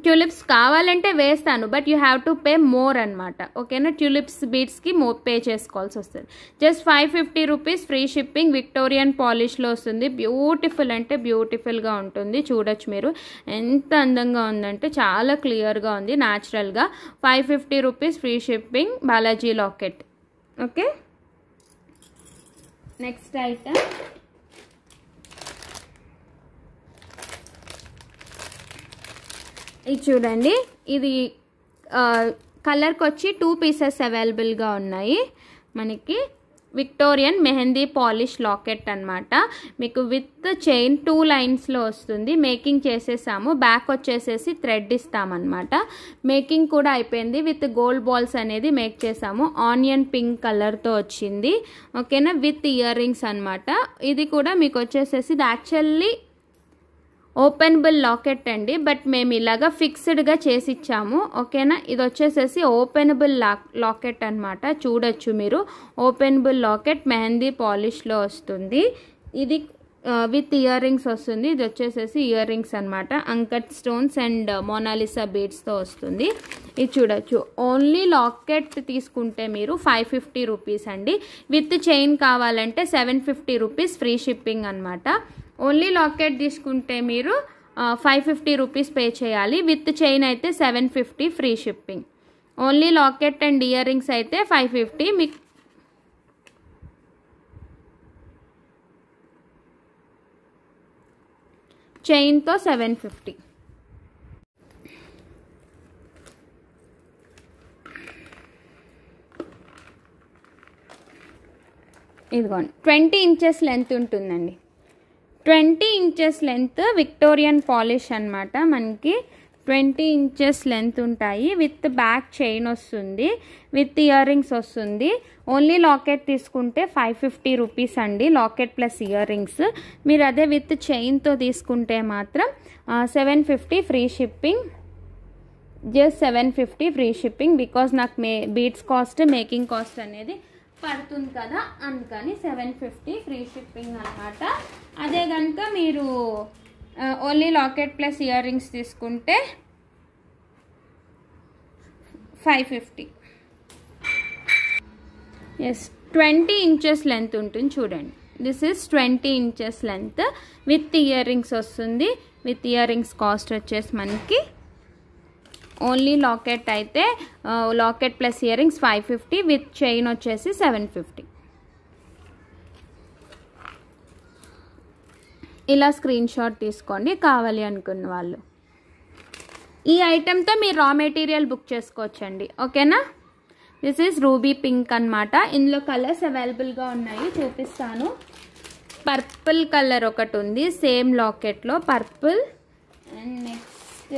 ట్యూలిప్స్ కావాలంటే వేస్తాను, but you have to pay more అనమాట. ఓకేనా, ట్యూలిప్స్ బీడ్స్కి పే చేసుకోవాల్సి వస్తుంది. Just 550 rupees free shipping. Victorian పాలిష్లో వస్తుంది. బ్యూటిఫుల్ అంటే బ్యూటిఫుల్గా ఉంటుంది. చూడొచ్చు మీరు ఎంత అందంగా ఉందంటే, చాలా క్లియర్గా ఉంది న్యాచురల్గా. 550 rupees free shipping Balaji locket. Okay, next item ఇది చూడండి. ఇది కలర్కి వచ్చి 2 పీసెస్ అవైలబుల్గా ఉన్నాయి మనకి. విక్టోరియన్ మెహందీ పాలిష్ లాకెట్ అనమాట. మీకు విత్ చైన్ 2 లైన్స్లో వస్తుంది. మేకింగ్ చేసేసాము. బ్యాక్ వచ్చేసేసి థ్రెడ్ ఇస్తామన్నమాట. మేకింగ్ కూడా అయిపోయింది. విత్ గోల్డ్ బాల్స్ అనేది మేక్ చేసాము. ఆనియన్ పింక్ కలర్తో వచ్చింది. ఓకేనా, విత్ ఇయర్ రింగ్స్ అనమాట. ఇది కూడా మీకు వచ్చేసేసి ఇది యాక్చువల్లీ ఓపెనబుల్ లాకెట్ అండి, బట్ మేము ఇలాగా ఫిక్స్డ్గా చేసి ఇచ్చాము. ఓకేనా, ఇది వచ్చేసేసి ఓపెనబుల్ లాకెట్ అనమాట. చూడొచ్చు మీరు, ఓపెనబుల్ లాకెట్ మెహందీ పాలిష్లో వస్తుంది. ఇది విత్ ఇయర్ రింగ్స్ వస్తుంది. ఇది వచ్చేసేసి ఇయర్ రింగ్స్ అనమాట. అంకట్ స్టోన్స్ అండ్ మోనాలిసా బీడ్స్తో వస్తుంది. ఇది చూడొచ్చు. ఓన్లీ లాకెట్ తీసుకుంటే మీరు 550 రూపీస్ అండి. విత్ చైన్ కావాలంటే 750 రూపీస్ ఫ్రీ షిప్పింగ్ అనమాట. ఓన్లీ లాకెట్ తీసుకుంటే మీరు 550 రూపీస్ పే చేయాలి. విత్ చైన్ అయితే 750 free shipping. Only locket and ear rings అయితే 550. మీకు చైన్తో 750. ఇదిగోండి, 20 ఇంచెస్ లెంత్ ఉంటుందండి. 20 ఇంచెస్ లెంత్ విక్టోరియన్ పాలిష్ అనమాట. మనకి 20 ఇంచెస్ లెంత్ ఉంటాయి. విత్ బ్యాక్ చైన్ వస్తుంది, విత్ ఇయర్ రింగ్స్ వస్తుంది. ఓన్లీ లాకెట్ తీసుకుంటే 550 రూపీస్ అండి, లాకెట్ ప్లస్ ఇయర్ రింగ్స్. మీరు అదే విత్ చైన్తో తీసుకుంటే మాత్రం 750 free shipping. Just 750 free shipping. Because నాకు బీడ్స్ కాస్ట్, మేకింగ్ కాస్ట్ అనేది పడుతుంది కదా, అందుకని 750 ఫ్రీ షిప్పింగ్ అనమాట. అదే కనుక మీరు only locket plus ear rings తీసుకుంటే 550. ఎస్, 20 ఇంచెస్ లెంత్ ఉంటుంది చూడండి. This is 20 inches length with ear rings వస్తుంది. విత్ ఇయర్ రింగ్స్ కాస్ట్ వచ్చేసి మనకి ఓన్లీ లాకెట్ అయితే locket plus ear rings 550, with chain వచ్చేసి 750. ఇలా స్క్రీన్ షాట్ తీసుకోండి కావాలి అనుకున్న వాళ్ళు. ఈ ఐటెంతో మీరు రా మెటీరియల్ బుక్ చేసుకోవచ్చండి. ఓకేనా, దిస్ ఈజ్ రూబీ పింక్ అనమాట. ఇందులో కలర్స్ అవైలబుల్గా ఉన్నాయి, చూపిస్తాను. పర్పుల్ కలర్ ఒకటి ఉంది సేమ్ లాకెట్లో, purple. And next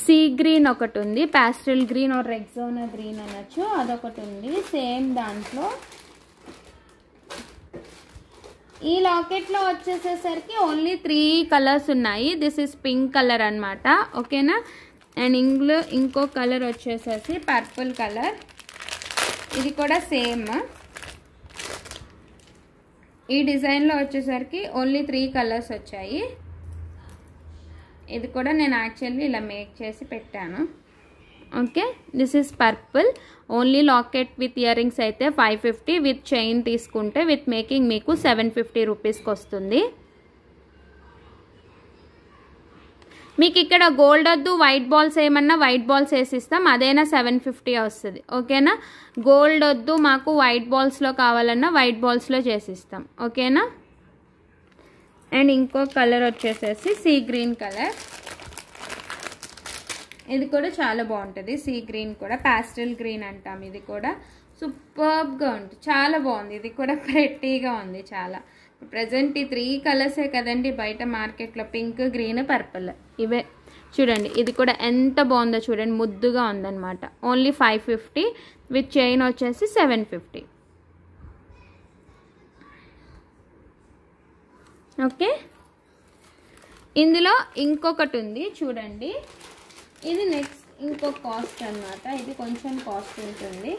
see green ఒకటి ఉంది, pastel green or Rexona green అనొచ్చు, అదొకటి ఉంది సేమ్ దాంట్లో. ఈ లాకెట్లో వచ్చేసేసరికి ఓన్లీ 3 కలర్స్ ఉన్నాయి. దిస్ ఇస్ పింక్ కలర్ అనమాట, ఓకేనా. అండ్ ఇంకో కలర్ వచ్చేసేసి పర్పుల్ కలర్, ఇది కూడా సేమ్. ఈ డిజైన్లో వచ్చేసరికి ఓన్లీ 3 కలర్స్ వచ్చాయి. ఇది కూడా నేను యాక్చువల్లీ ఇలా మేక్ చేసి పెట్టాను. Okay, this is purple. Only locket with ear rings అయితే 550, విత్ చైన్ తీసుకుంటే విత్ మేకింగ్ మీకు 750 రూపీస్కి వస్తుంది. మీకు ఇక్కడ గోల్డ్ వద్దు, వైట్ బాల్స్ ఏమన్నా వైట్ బాల్స్ వేసిస్తాం, అదైనా 750 వస్తుంది, ఓకేనా. గోల్డ్ వద్దు మాకు వైట్ బాల్స్లో కావాలన్నా వైట్ బాల్స్లో చేసిస్తాం, ఓకేనా. అండ్ ఇంకో కలర్ వచ్చేసేసి సీ గ్రీన్ కలర్, ఇది కూడా చాలా బాగుంటుంది. సీ గ్రీన్ కూడా ప్యాస్టల్ గ్రీన్ అంటాం, ఇది కూడా సూపర్గా ఉంటుంది, చాలా బాగుంది. ఇది కూడా ప్రెట్టీగా ఉంది చాలా. ప్రజెంట్ ఈ 3 కలర్సే కదండి బయట మార్కెట్లో, పింక్, గ్రీన్, పర్పుల్, ఇవే చూడండి. ఇది కూడా ఎంత బాగుందో చూడండి, ముద్దుగా ఉందన్నమాట. ఓన్లీ 550, విత్ చైన్ వచ్చేసి 750. ఓకే, ఇందులో ఇంకొకటి ఉంది చూడండి, ఇది నెక్స్ట్ ఇంకో కాస్ట్ అన్నమాట. ఇది కొంచెం కాస్ట్ ఉంటుంది.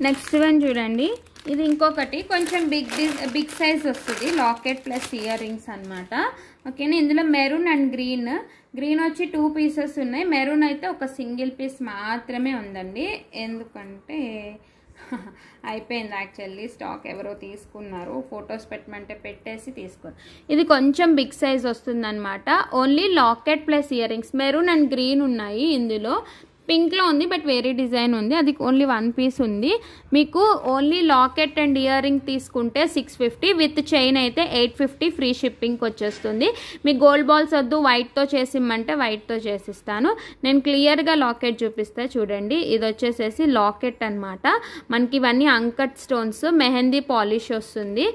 నెక్స్ట్ వన్ చూడండి, ఇది ఇంకొకటి కొంచెం బిగ్ సైజ్ వస్తుంది, లాకెట్ ప్లస్ ఇయర్ రింగ్స్ అనమాట, ఓకేనా. ఇందులో మెరూన్ అండ్ గ్రీన్ వచ్చి 2 పీసెస్ ఉన్నాయి. మెరూన్ అయితే ఒక సింగిల్ పీస్ మాత్రమే ఉందండి, ఎందుకంటే అయిపోయింది యాక్చువల్లీ స్టాక్, ఎవరో తీసుకున్నారు, ఫొటోస్ పెట్టమంటే పెట్టేసి తీసుకున్నారు. ఇది కొంచెం బిగ్ సైజ్ వస్తుంది అనమాట. Only locket plus ear rings, maroon and green ఉన్నాయి. ఇందులో పింక్లో ఉంది బట్ వేరే డిజైన్ ఉంది, అది ఓన్లీ 1 పీస్ ఉంది. మీకు only locket and ear ring తీసుకుంటే 650, విత్ చైన్ అయితే 850 ఫ్రీ షిప్పింగ్కి వచ్చేస్తుంది. మీకు గోల్డ్ బాల్స్ వద్దు వైట్తో చేసిమ్మంటే వైట్తో చేసిస్తాను. నేను క్లియర్గా లాకెట్ చూపిస్తా చూడండి. ఇది వచ్చేసేసి లాకెట్ అనమాట. మనకి ఇవన్నీ అంకట్ స్టోన్స్, మెహందీ పాలిష్ వస్తుంది.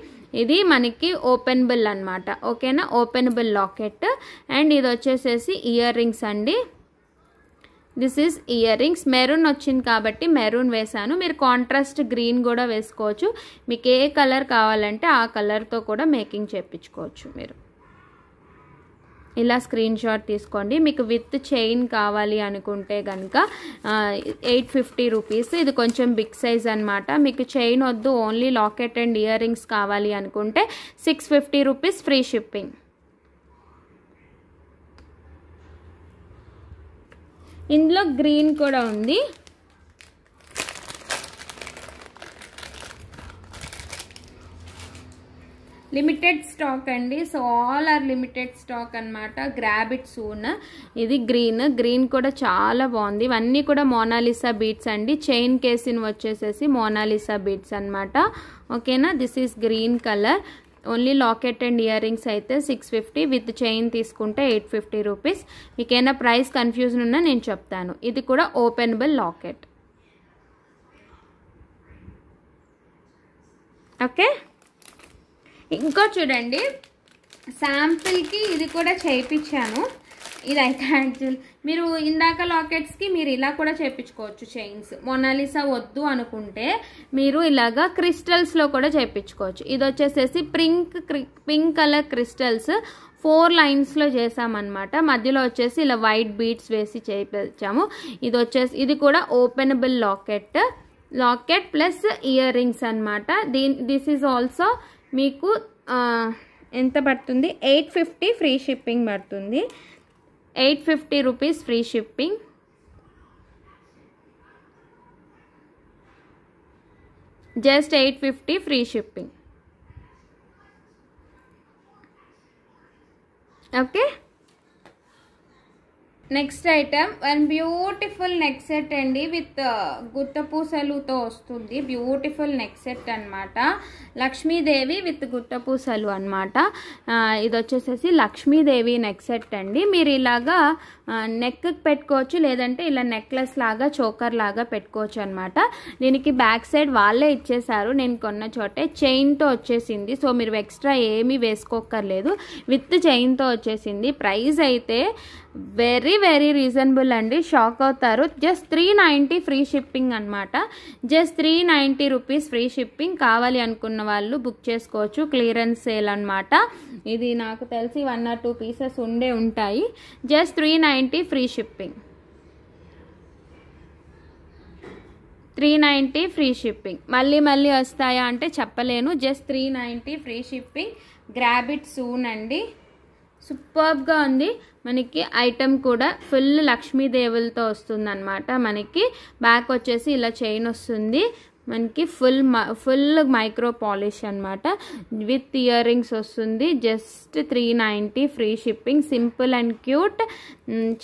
ఇది మనకి ఓపెనబుల్ అనమాట, ఓకేనా, ఓపెనబుల్ లాకెట్. అండ్ ఇది వచ్చేసేసి ఇయర్ రింగ్స్ అండి. This is ear rings. Maroon వచ్చింది కాబట్టి మెరూన్ వేసాను, మీరు కాంట్రాస్ట్ గ్రీన్ కూడా వేసుకోవచ్చు. మీకు ఏ కలర్ కావాలంటే ఆ కలర్తో కూడా మేకింగ్ చేయించుకోవచ్చు. మీరు ఇలా స్క్రీన్ షాట్ తీసుకోండి. మీకు విత్ చైన్ కావాలి అనుకుంటే కనుక 850 రూపీస్. ఇది కొంచెం బిగ్ సైజ్ అనమాట. మీకు చైన్ వద్దు, only locket and ear rings కావాలి అనుకుంటే 650 రూపీస్ ఫ్రీ షిప్పింగ్. ఇందులో గ్రీన్ కూడా ఉంది. లిమిటెడ్ స్టాక్ అండి, so all are limited stock అనమాట. Grab it soon. ఇది గ్రీన్ కూడా చాలా బాగుంది. ఇవన్నీ కూడా మోనాలిసా బీడ్స్ అండి. చైన్ కేసిన్ వచ్చేసేసి మోనాలిసా బీడ్స్ అనమాట, ఓకేనా. This is green colour. Only locket and ear rings అయితే 650, విత్ చైన్ తీసుకుంటే 850 రూపీస్. మీకైనా ప్రైస్ కన్ఫ్యూజన్ ఉన్నా నేను చెప్తాను. ఇది కూడా ఓపెనబుల్ లాకెట్, ఓకే. ఇంకో చూడండి, శాంపిల్కి ఇది కూడా చేయించాను. ఇదైతే యాక్చువల్ మీరు ఇందాక లాకెట్స్కి మీరు ఇలా కూడా చేయించుకోవచ్చు చైన్స్. మొనాలిసా వద్దు అనుకుంటే మీరు ఇలాగా క్రిస్టల్స్లో కూడా చేయించుకోవచ్చు. ఇది వచ్చేసేసి పింక్ కలర్ క్రిస్టల్స్ 4 లైన్స్లో చేసామన్నమాట. మధ్యలో వచ్చేసి ఇలా వైట్ బీడ్స్ వేసి చేయించాము. ఇది కూడా openable locket plus ear rings అనమాట. దిస్ ఈజ్ ఆల్సో మీకు ఎంత పడుతుంది, 850 ఫ్రీ షిప్పింగ్ పడుతుంది. 850 rupees free shipping. Just 850 free shipping, okay. Next item one beautiful neck set అండి విత్ గుత్త పూసలుతో వస్తుంది. బ్యూటిఫుల్ నెక్ సెట్ అనమాట. లక్ష్మీదేవి విత్ గుత్త పూసలు అనమాట. ఇది వచ్చేసేసి లక్ష్మీదేవి నెక్ సెట్ అండి. మీరు ఇలాగా నెక్ పెట్టుకోవచ్చు, లేదంటే ఇలా నెక్లెస్ లాగా చోకర్ లాగా పెట్టుకోవచ్చు అనమాట. దీనికి బ్యాక్ సైడ్ వాళ్ళే ఇచ్చేసారు, నేను కొన్న చోటే చైన్తో వచ్చేసింది. సో మీరు ఎక్స్ట్రా ఏమీ వేసుకోక్కర్లేదు, విత్ చైన్తో వచ్చేసింది. ప్రైస్ అయితే వెరీ వెరీ రీజనబుల్ అండి, షాక్ అవుతారు. జస్ట్ 390 ఫ్రీ షిప్పింగ్ అనమాట. Just 390 rupees free shipping. కావాలి అనుకున్న వాళ్ళు బుక్ చేసుకోవచ్చు. క్లియరెన్స్ సేల్ అనమాట. ఇది నాకు తెలిసి 1 or 2 పీసెస్ ఉండే ఉంటాయి. Just 390 free shipping. 390 free shipping. మళ్ళీ మళ్ళీ వస్తాయా అంటే చెప్పలేను. Just 390 free shipping. Grab it soon అండి. సూపర్గా ఉంది. మనకి ఐటమ్ కూడా ఫుల్ లక్ష్మీదేవులతో వస్తుంది అనమాట. మనకి బ్యాక్ వచ్చేసి ఇలా చైన్ వస్తుంది. మనకి ఫుల్ మైక్రో పాలిష్ అనమాట. విత్ ఇయర్ రింగ్స్ వస్తుంది. Just 390 free shipping. Simple and cute,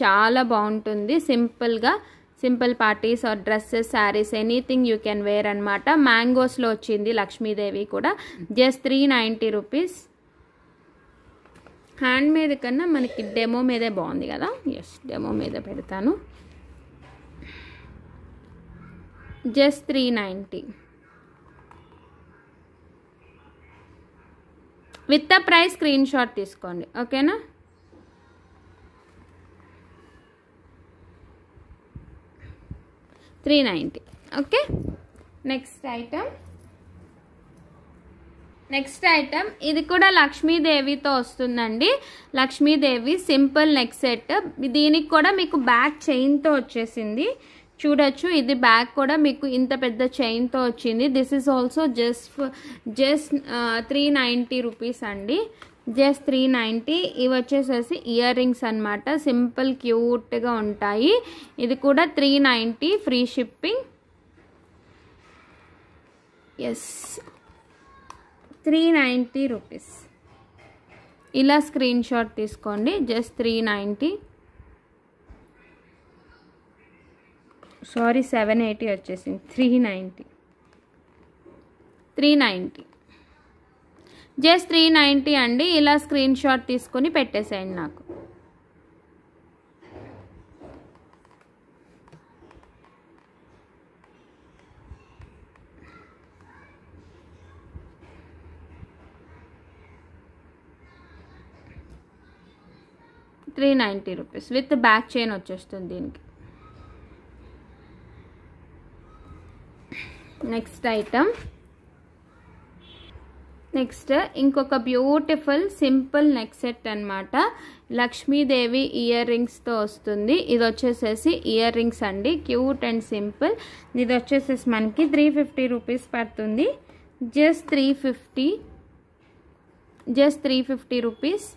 చాలా బాగుంటుంది. Simple parties or dresses, saris, anything you can wear అనమాట. మ్యాంగోస్లో వచ్చింది లక్ష్మీదేవి కూడా. Just 390 rupees. హ్యాండ్ మీద కన్నా మనకి డెమో మీదే బాగుంది కదా. ఎస్, డెమో మీద పెడతాను. Just 390 with the price screen shot తీసుకోండి, ఓకేనా. $390. ఓకే. నెక్స్ట్ ఐటమ్ ఇది కూడా లక్ష్మీదేవితో వస్తుందండి. Lakshmidevi simple neck set. దీనికి కూడా మీకు బ్యాక్ చైన్తో వచ్చేసింది, చూడొచ్చు. ఇది బ్యాక్ కూడా మీకు ఇంత పెద్ద చైన్తో వచ్చింది. This is also just 390 rupees అండి. జస్ట్ 390. ఇవి వచ్చేసేసి ఇయర్ రింగ్స్ అనమాట. సింపుల్ క్యూట్గా ఉంటాయి. ఇది కూడా 390 ఫ్రీ షిప్పింగ్. Yes, 390 rupees. ఇలా స్క్రీన్ షాట్ తీసుకోండి. జస్ట్ 390. సారీ, 780 వచ్చేసింది. 390. జస్ట్ 390 అండి. ఇలా స్క్రీన్ షాట్ తీసుకొని పెట్టేసేయండి నాకు. ₹390 విత్ బ్యాక్ చైన్ వచ్చేస్తుంది దీనికి. నెక్స్ట్ ఇంకొక బ్యూటిఫుల్ సింపుల్ నెక్ సెట్ అనమాట. లక్ష్మీదేవి ఇయర్ రింగ్స్తో వస్తుంది. ఇది వచ్చేసేసి ఇయర్ రింగ్స్ అండి, క్యూట్ అండ్ సింపుల్. ఇది వచ్చేసేసి మనకి 350 రూపీస్ పడుతుంది. Just 350 rupees.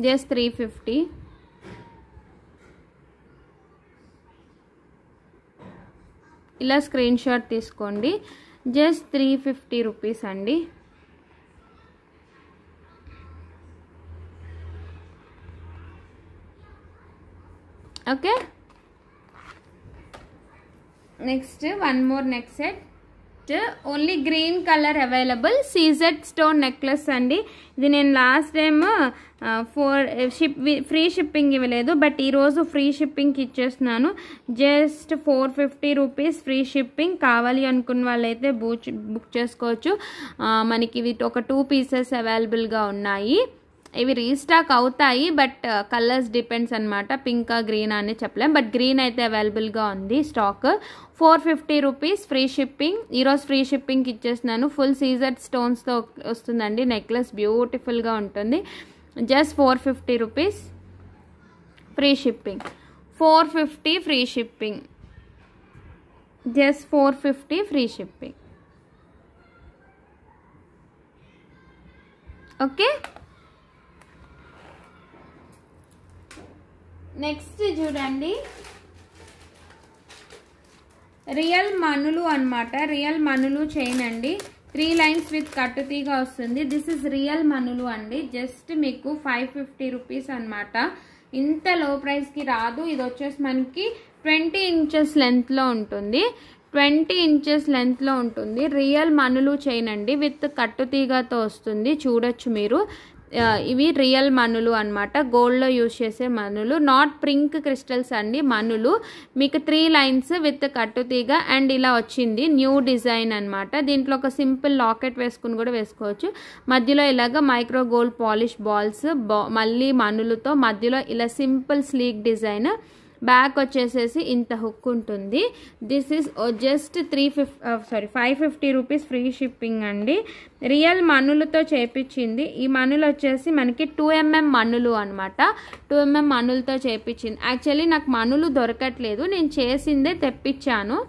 జస్ట్ 350. ఇలా స్క్రీన్ షాట్ తీసుకోండి. జస్ట్ 350 రూపీస్ అండి. Okay. Next one more neck set. Only green colour available. CZ stone necklace అండి. ఇది నేను లాస్ట్ టైం ఫ్రీ షిప్పింగ్ ఇవ్వలేదు, బట్ ఈరోజు ఫ్రీ షిప్పింగ్కి ఇచ్చేస్తున్నాను. Just 450 rupees free shipping. కావాలి అనుకున్న వాళ్ళైతే బుక్ చేసుకోవచ్చు. మనకి ఇవి ఒక 2 పీసెస్ అవైలబుల్గా ఉన్నాయి. ఇవి రీస్టాక్ అవుతాయి, బట్ కలర్స్ డిపెండ్స్ అనమాట. పింకా గ్రీన్ అని చెప్పలేం, బట్ గ్రీన్ అయితే అవైలబుల్గా ఉంది స్టాక్. 450 rupees free shipping. ఈరోజు ఫ్రీ షిప్పింగ్కి ఇచ్చేస్తున్నాను. ఫుల్ సీజెడ్ స్టోన్స్తో వస్తుందండి నెక్లెస్. బ్యూటిఫుల్గా ఉంటుంది. Just 450 rupees free shipping. 450 free shipping. Just 450 free shipping. Okay. Next చూడండి, రియల్ మనులు అనమాట. రియల్ మనులు చైన్ అండి. 3 లైన్స్ విత్ కట్టుతీగా వస్తుంది. దిస్ ఇస్ రియల్ మనులు అండి. జస్ట్ మీకు 550 రూపీస్ అనమాట. ఇంత లో ప్రైస్కి రాదు. ఇది వచ్చేసి మనకి 20 ఇంచెస్ లెంత్లో ఉంటుంది. 20 ఇంచెస్ లెంత్లో ఉంటుంది. రియల్ మనులు చైన్ అండి, విత్ కట్టుతీగతో వస్తుంది. చూడొచ్చు మీరు. ఇవి రియల్ మనులు అనమాట. గోల్డ్లో యూజ్ చేసే మనులు, నాట్ పింక్ క్రిస్టల్స్ అండి. మనులు మీకు 3 లైన్స్ విత్ కట్టుతీగ అండ్ ఇలా వచ్చింది. న్యూ డిజైన్ అనమాట. దీంట్లో ఒక సింపుల్ లాకెట్ వేసుకుని కూడా వేసుకోవచ్చు. మధ్యలో ఇలాగ మైక్రో గోల్డ్ పాలిష్ బాల్స్, మళ్ళీ మనులతో మధ్యలో ఇలా సింపుల్ స్లీక్ డిజైన్. బ్యాక్ వచ్చేసేసి ఇంత హుక్ ఉంటుంది. This is just 550 rupees free shipping అండి. రియల్ మనులతో చేపించింది. ఈ మనులు వచ్చేసి మనకి 2mm మనులు అనమాట. 2mm మనులతో చేపించింది. యాక్చువల్లీ నాకు మనులు దొరకట్లేదు, నేను చేసిందే తెప్పించాను.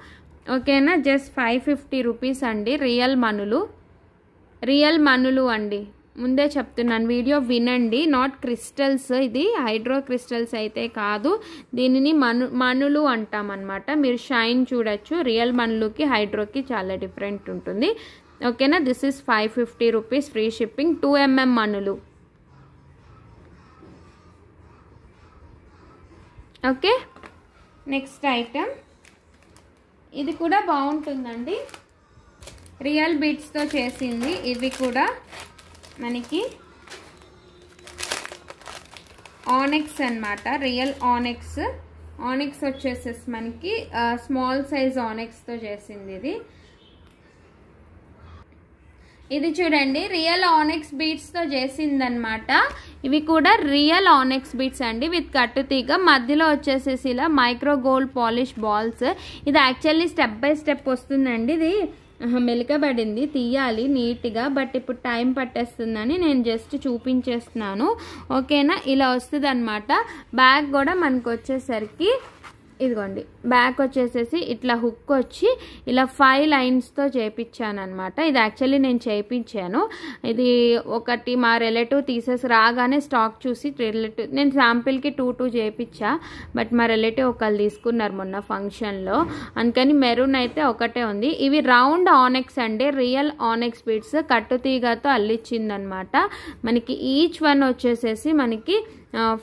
ఓకేనా. జస్ట్ 550 రూపీస్ అండి. రియల్ మనులు అండి. ముందే చెప్తున్నాను, వీడియో వినండి. నాట్ క్రిస్టల్స్, ఇది హైడ్రో క్రిస్టల్స్ అయితే కాదు. దీనిని మనులు అంటాం అనమాట. మీరు షైన్ చూడొచ్చు. రియల్ మనులుకి హైడ్రోకి చాలా డిఫరెంట్ ఉంటుంది. ఓకేనా. This is 550 rupees free shipping. 2mm మనులు. ఓకే. నెక్స్ట్ ఐటమ్, ఇది కూడా బాగుంటుందండి. రియల్ బీట్స్తో చేసింది. ఇవి కూడా మనకి ఆనెక్స్ అన్నమాట. రియల్ ఆనెక్స్ వచ్చేసేసి మనకి స్మాల్ సైజ్ ఆనెక్స్తో చేసింది. ఇది చూడండి, రియల్ ఆనెక్స్ బీట్స్తో చేసిందనమాట. ఇవి కూడా రియల్ ఆనెక్స్ బీట్స్ అండి, విత్ కట్టుతీగ. మధ్యలో వచ్చేసేసి ఇలా మైక్రో గోల్డ్ పాలిష్ బాల్స్. ఇది యాక్చువల్లీ స్టెప్ బై స్టెప్ వస్తుందండి. ఇది మెలికబడింది, తీయాలి నీట్గా. బట్ ఇప్పుడు టైం పట్టేస్తుందని నేను జస్ట్ చూపించేస్తున్నాను. ఓకేనా. ఇలా వస్తుంది అనమాట. బ్యాగ్ కూడా మనకు వచ్చేసరికి ఇదిగోండి, బ్యాక్ వచ్చేసేసి ఇట్లా హుక్ వచ్చి ఇలా 5 లైన్స్తో చేయించాను అనమాట. ఇది యాక్చువల్లీ నేను చేయించాను. ఇది ఒకటి మా రిలేటివ్ తీసేసి రాగానే స్టాక్ చూసి నేను శాంపిల్కి 2 చేయించా. బట్ మా రిలేటివ్ ఒకళ్ళు తీసుకున్నారు మొన్న ఫంక్షన్లో, అందుకని మెరూన్ అయితే ఒకటే ఉంది. ఇవి రౌండ్ ఆనెక్స్ అండి, రియల్ ఆనెక్స్ బీడ్స్ కట్టుతీగతో అల్లిచ్చిందనమాట. మనకి ఈచ్ వన్ వచ్చేసేసి మనకి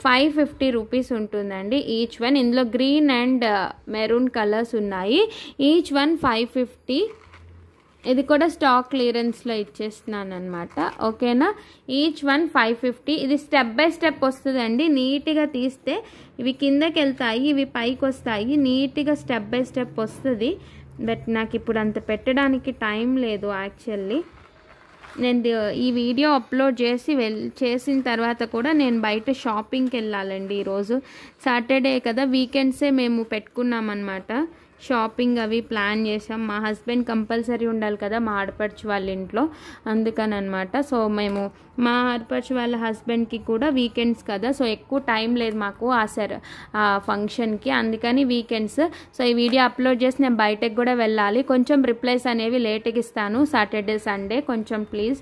550 రూపీస్ ఉంటుందండి ఈచ్ వన్. ఇందులో గ్రీన్ అండ్ మెరూన్ కలర్స్ ఉన్నాయి. Each one 550. ఇది కూడా స్టాక్ క్లియరెన్స్లో ఇచ్చేస్తున్నాను అనమాట. ఓకేనా. Each one 550. ఇది స్టెప్ బై స్టెప్ వస్తుందండి. నీట్గా తీస్తే ఇవి కిందకి వెళ్తాయి, ఇవి పైకి వస్తాయి. నీట్గా స్టెప్ బై స్టెప్ వస్తుంది. బట్ నాకు ఇప్పుడు అంత పెట్టడానికి టైం లేదు యాక్చువల్లీ. నేను ఈ వీడియో అప్లోడ్ చేసిన తర్వాత కూడా నేను బయట షాపింగ్కి వెళ్ళాలండి. ఈరోజు సాటర్డే కదా, వీకెండ్సే మేము పెట్టుకున్నామన్నమాట. షాపింగ్ అవి ప్లాన్ చేసాం. మా హస్బెండ్ కంపల్సరీ ఉండాలి కదా మా ఆడపడుచు వాళ్ళ ఇంట్లో, అందుకని అనమాట. సో మేము మా ఆడపడుచు వాళ్ళ హస్బెండ్కి కూడా వీకెండ్స్ కదా, సో ఎక్కువ టైం లేదు మాకు ఆ ఫంక్షన్కి, అందుకని వీకెండ్స్. సో ఈ వీడియో అప్లోడ్ చేసి నేను బయటకు కూడా వెళ్ళాలి. కొంచెం రిప్లైస్ అనేవి లేట్గా ఇస్తాను సాటర్డే సండే, కొంచెం ప్లీజ్.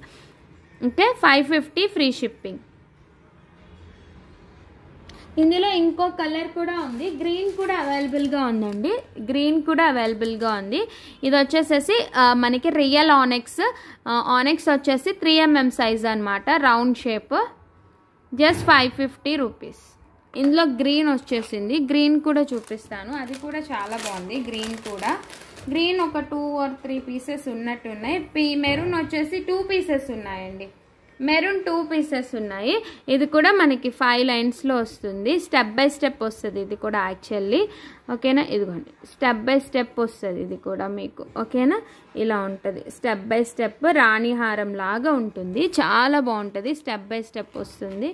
ఓకే. 550 free shipping. ఇందులో ఇంకో కలర్ కూడా ఉంది, గ్రీన్ కూడా అవైలబుల్గా ఉందండి. గ్రీన్ కూడా అవైలబుల్గా ఉంది. ఇది వచ్చేసేసి మనకి రియల్ ఆనెక్స్ వచ్చేసి 3mm సైజ్ అనమాట, రౌండ్ షేప్. Just 550 rupees. ఇందులో గ్రీన్ వచ్చేసింది. గ్రీన్ కూడా చూపిస్తాను, అది కూడా చాలా బాగుంది. గ్రీన్ ఒక 2 or 3 పీసెస్ ఉన్నట్టున్నాయి. మెరూన్ వచ్చేసి 2 పీసెస్ ఉన్నాయండి. మెరూన్ 2 పీసెస్ ఉన్నాయి. ఇది కూడా మనకి 5 లైన్స్లో వస్తుంది. స్టెప్ బై స్టెప్ వస్తుంది ఇది కూడా యాక్చువల్లీ. ఓకేనా. ఇదిగోండి, స్టెప్ బై స్టెప్ వస్తుంది ఇది కూడా మీకు. ఓకేనా. ఇలా ఉంటుంది స్టెప్ బై స్టెప్, రాణిహారం లాగా ఉంటుంది. చాలా బాగుంటుంది, స్టెప్ బై స్టెప్ వస్తుంది,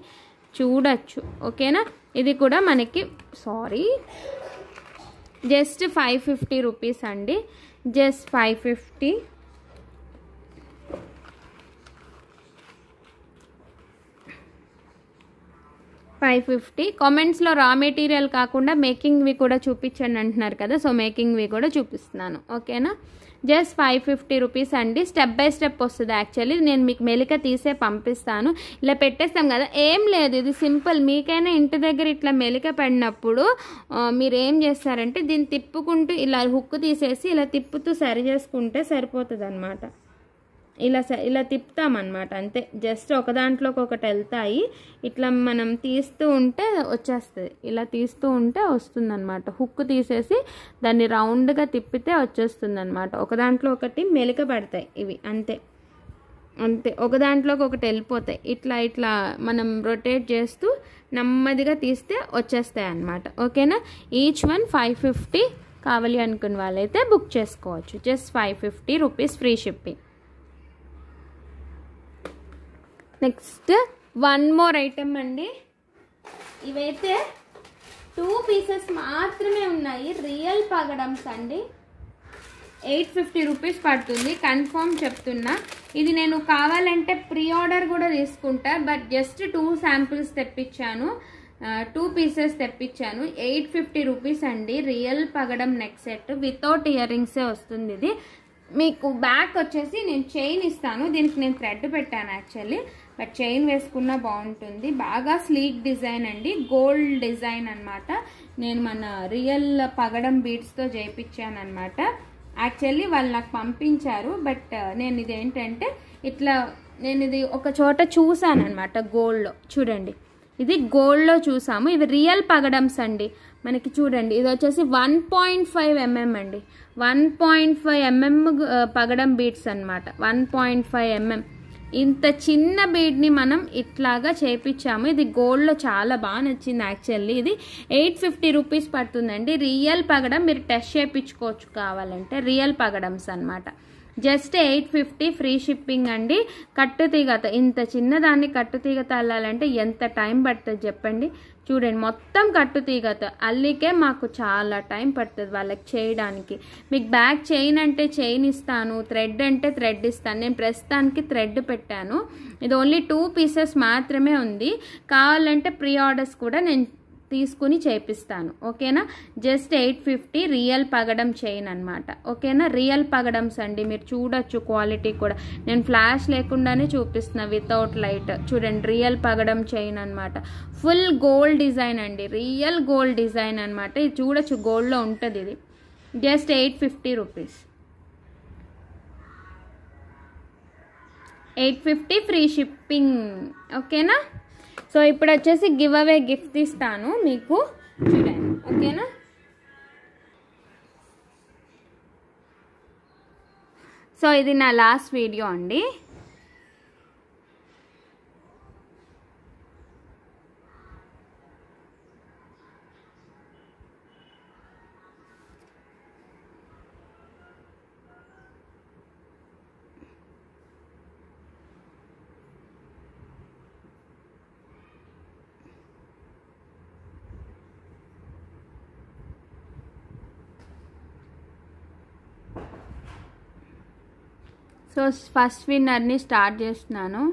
చూడొచ్చు. ఓకేనా. ఇది కూడా మనకి జస్ట్ 550 రూపీస్ అండి. జస్ట్ 550. కామెంట్స్లో రా మెటీరియల్ కాకుండా మేకింగ్వి కూడా చూపించండి అంటున్నారు కదా, సో మేకింగ్వి కూడా చూపిస్తున్నాను. ఓకేనా. జస్ట్ 550 రూపీస్ అండి. స్టెప్ బై స్టెప్ వస్తుంది యాక్చువల్లీ. నేను మీకు మెలిక తీసే పంపిస్తాను. ఇలా పెట్టేస్తాం కదా, ఏం లేదు, ఇది సింపుల్. మీకైనా ఇంటి దగ్గర ఇట్లా మెలిక పడినప్పుడు మీరు ఏం చేస్తారంటే దీన్ని తిప్పుకుంటూ ఇలా హుక్ తీసేసి ఇలా తిప్పుతూ సరి చేసుకుంటే సరిపోతుంది అనమాట. ఇలా తిప్పుతామన్నమాట అంతే. జస్ట్ ఒక దాంట్లోకి ఒకటి వెళ్తాయి, ఇట్లా మనం తీస్తూ ఉంటే వచ్చేస్తుంది. ఇలా తీస్తూ ఉంటే వస్తుందన్నమాట. హుక్ తీసేసి దాన్ని రౌండ్గా తిప్పితే వచ్చేస్తుంది అనమాట. ఒక దాంట్లో ఒకటి మెలిక పడతాయి ఇవి, అంతే అంతే. ఒక దాంట్లోకి ఒకటి వెళ్ళిపోతాయి. ఇట్లా ఇట్లా మనం రొటేట్ చేస్తూ నెమ్మదిగా తీస్తే వచ్చేస్తాయి అన్నమాట. ఓకేనా. Each one 550. కావాలి అనుకున్న వాళ్ళైతే బుక్ చేసుకోవచ్చు. Just 550 rupees free shipping. Next one more item అండి. ఇవైతే 2 పీసెస్ మాత్రమే ఉన్నాయి. రియల్ పగడమ్స్ అండి. 850 రూపీస్ పడుతుంది, కన్ఫర్మ్ చెప్తున్నా. ఇది నేను కావాలంటే ప్రీ ఆర్డర్ కూడా తీసుకుంటా, బట్ జస్ట్ 2 శాంపిల్స్ తెప్పించాను, 2 పీసెస్ తెప్పించాను. 850 రూపీస్ అండి. రియల్ పగడం నెక్ సెట్ వితౌట్ ఇయర్ రింగ్సే వస్తుంది. ఇది మీకు బ్యాక్ వచ్చేసి నేను చైన్ ఇస్తాను. దీనికి నేను థ్రెడ్ పెట్టాను యాక్చువల్లీ, బట్ చైన్ వేసుకున్నా బాగుంటుంది. బాగా స్లీక్ డిజైన్ అండి, గోల్డ్ డిజైన్ అనమాట. నేను మన రియల్ పగడం బీడ్స్తో చేయించాను అనమాట. యాక్చువల్లీ వాళ్ళు నాకు పంపించారు, బట్ నేను ఇదేంటంటే ఇట్లా నేను ఇది ఒక చోట చూసాను అనమాట గోల్డ్లో. చూడండి, ఇది గోల్డ్లో చూసాము. ఇవి రియల్ పగడమ్స్ అండి. మనకి చూడండి, ఇది వచ్చేసి 1.5 mm అండి. 1.5 mm పగడం బీడ్స్ అనమాట. 1.5 mm. ఇంత చిన్న బీడ్ని మనం ఇట్లాగా చేపించాము. ఇది గోల్డ్లో చాలా బాగా నచ్చింది యాక్చువల్లీ. ఇది 850 రూపీస్ పడుతుందండి. రియల్ పగడం మీరు టెస్ట్ చేయించుకోవచ్చు కావాలంటే. రియల్ పగడమ్స్ అనమాట. జస్ట్ 850 ఫ్రీ షిప్పింగ్ అండి. కట్టుతీగత, ఇంత చిన్నదాన్ని కట్టుతీగత అల్లాలంటే ఎంత టైం పడుతుంది చెప్పండి. చూడండి, మొత్తం కట్టుతీగత అల్లికే మాకు చాలా టైం పడుతుంది వాళ్ళకి చేయడానికి. మీకు బ్యాక్ చైన్ అంటే చైన్ ఇస్తాను, థ్రెడ్ అంటే థ్రెడ్ ఇస్తాను. నేను ప్రస్తుతానికి థ్రెడ్ పెట్టాను. ఇది ఓన్లీ 2 పీసెస్ మాత్రమే ఉంది. కావాలంటే ప్రీ ఆర్డర్స్ కూడా నేను తీసుకుని చేపిస్తాను. ఓకేనా. జస్ట్ 850 రియల్ పగడం చైన్ అనమాట. ఓకేనా. రియల్ పగడమ్స్ అండి. మీరు చూడొచ్చు క్వాలిటీ కూడా. నేను ఫ్లాష్ లేకుండానే చూపిస్తున్నా వితౌట్ లైట్. చూడండి, రియల్ పగడం చైన్ అనమాట. ఫుల్ గోల్డ్ డిజైన్ అండి. రియల్ గోల్డ్ డిజైన్ అనమాట. ఇది చూడొచ్చు, గోల్డ్లో ఉంటుంది ఇది. Just 850 rupees. 850 free shipping. ఓకేనా. సో ఇప్పుడు వచ్చేసి గివ్ అవే గిఫ్ట్ ఇస్తాను మీకు, చూడండి. ఓకేనా. సో ఇది నా లాస్ట్ వీడియో అండి. సో ఫస్ట్ విన్నర్ని స్టార్ట్ చేస్తున్నాను.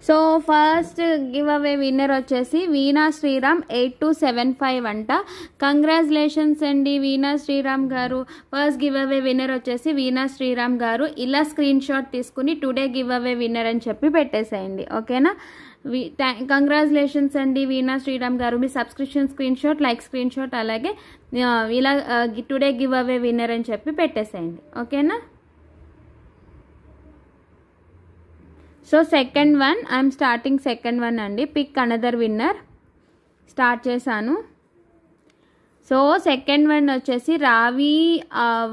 So first give away winner వచ్చేసి వీణా శ్రీరామ్ 8275 అంట. కంగ్రాచులేషన్స్ అండి వీణా శ్రీరామ్ గారు. ఫస్ట్ గివ్ అవే విన్నర్ వచ్చేసి వీణా శ్రీరామ్ గారు. ఇలా స్క్రీన్ షాట్ తీసుకుని టుడే గివ్ అవే విన్నర్ అని చెప్పి పెట్టేసేయండి. ఓకేనా. కంగ్రాచులేషన్స్ అండి వీణా శ్రీరామ్ గారు. మీ subscription screen shot, like screen shot, అలాగే ఇలా టుడే గివ్ అవే విన్నర్ అని చెప్పి పెట్టేసేయండి. ఓకేనా. So second one, I'm starting second one అండి. Pick another winner. స్టార్ట్ చేశాను. సో సెకండ్ వన్ వచ్చేసి రావి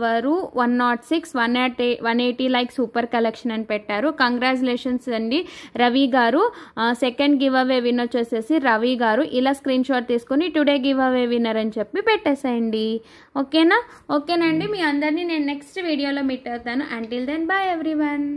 వారు 106 180 లైక్ సూపర్ కలెక్షన్ అని పెట్టారు. కంగ్రాచులేషన్స్ అండి రవి గారు. సెకండ్ గివ్ అవే విన్నర్ వచ్చేసేసి రవి గారు. ఇలా స్క్రీన్ షాట్ తీసుకొని టుడే గివ్ అవే విన్నర్ అని చెప్పి పెట్టేసేయండి. ఓకేనా. ఓకేనండి, మీ అందరినీ నేను నెక్స్ట్ వీడియోలో మీట్ అవుతాను. Until then bye everyone.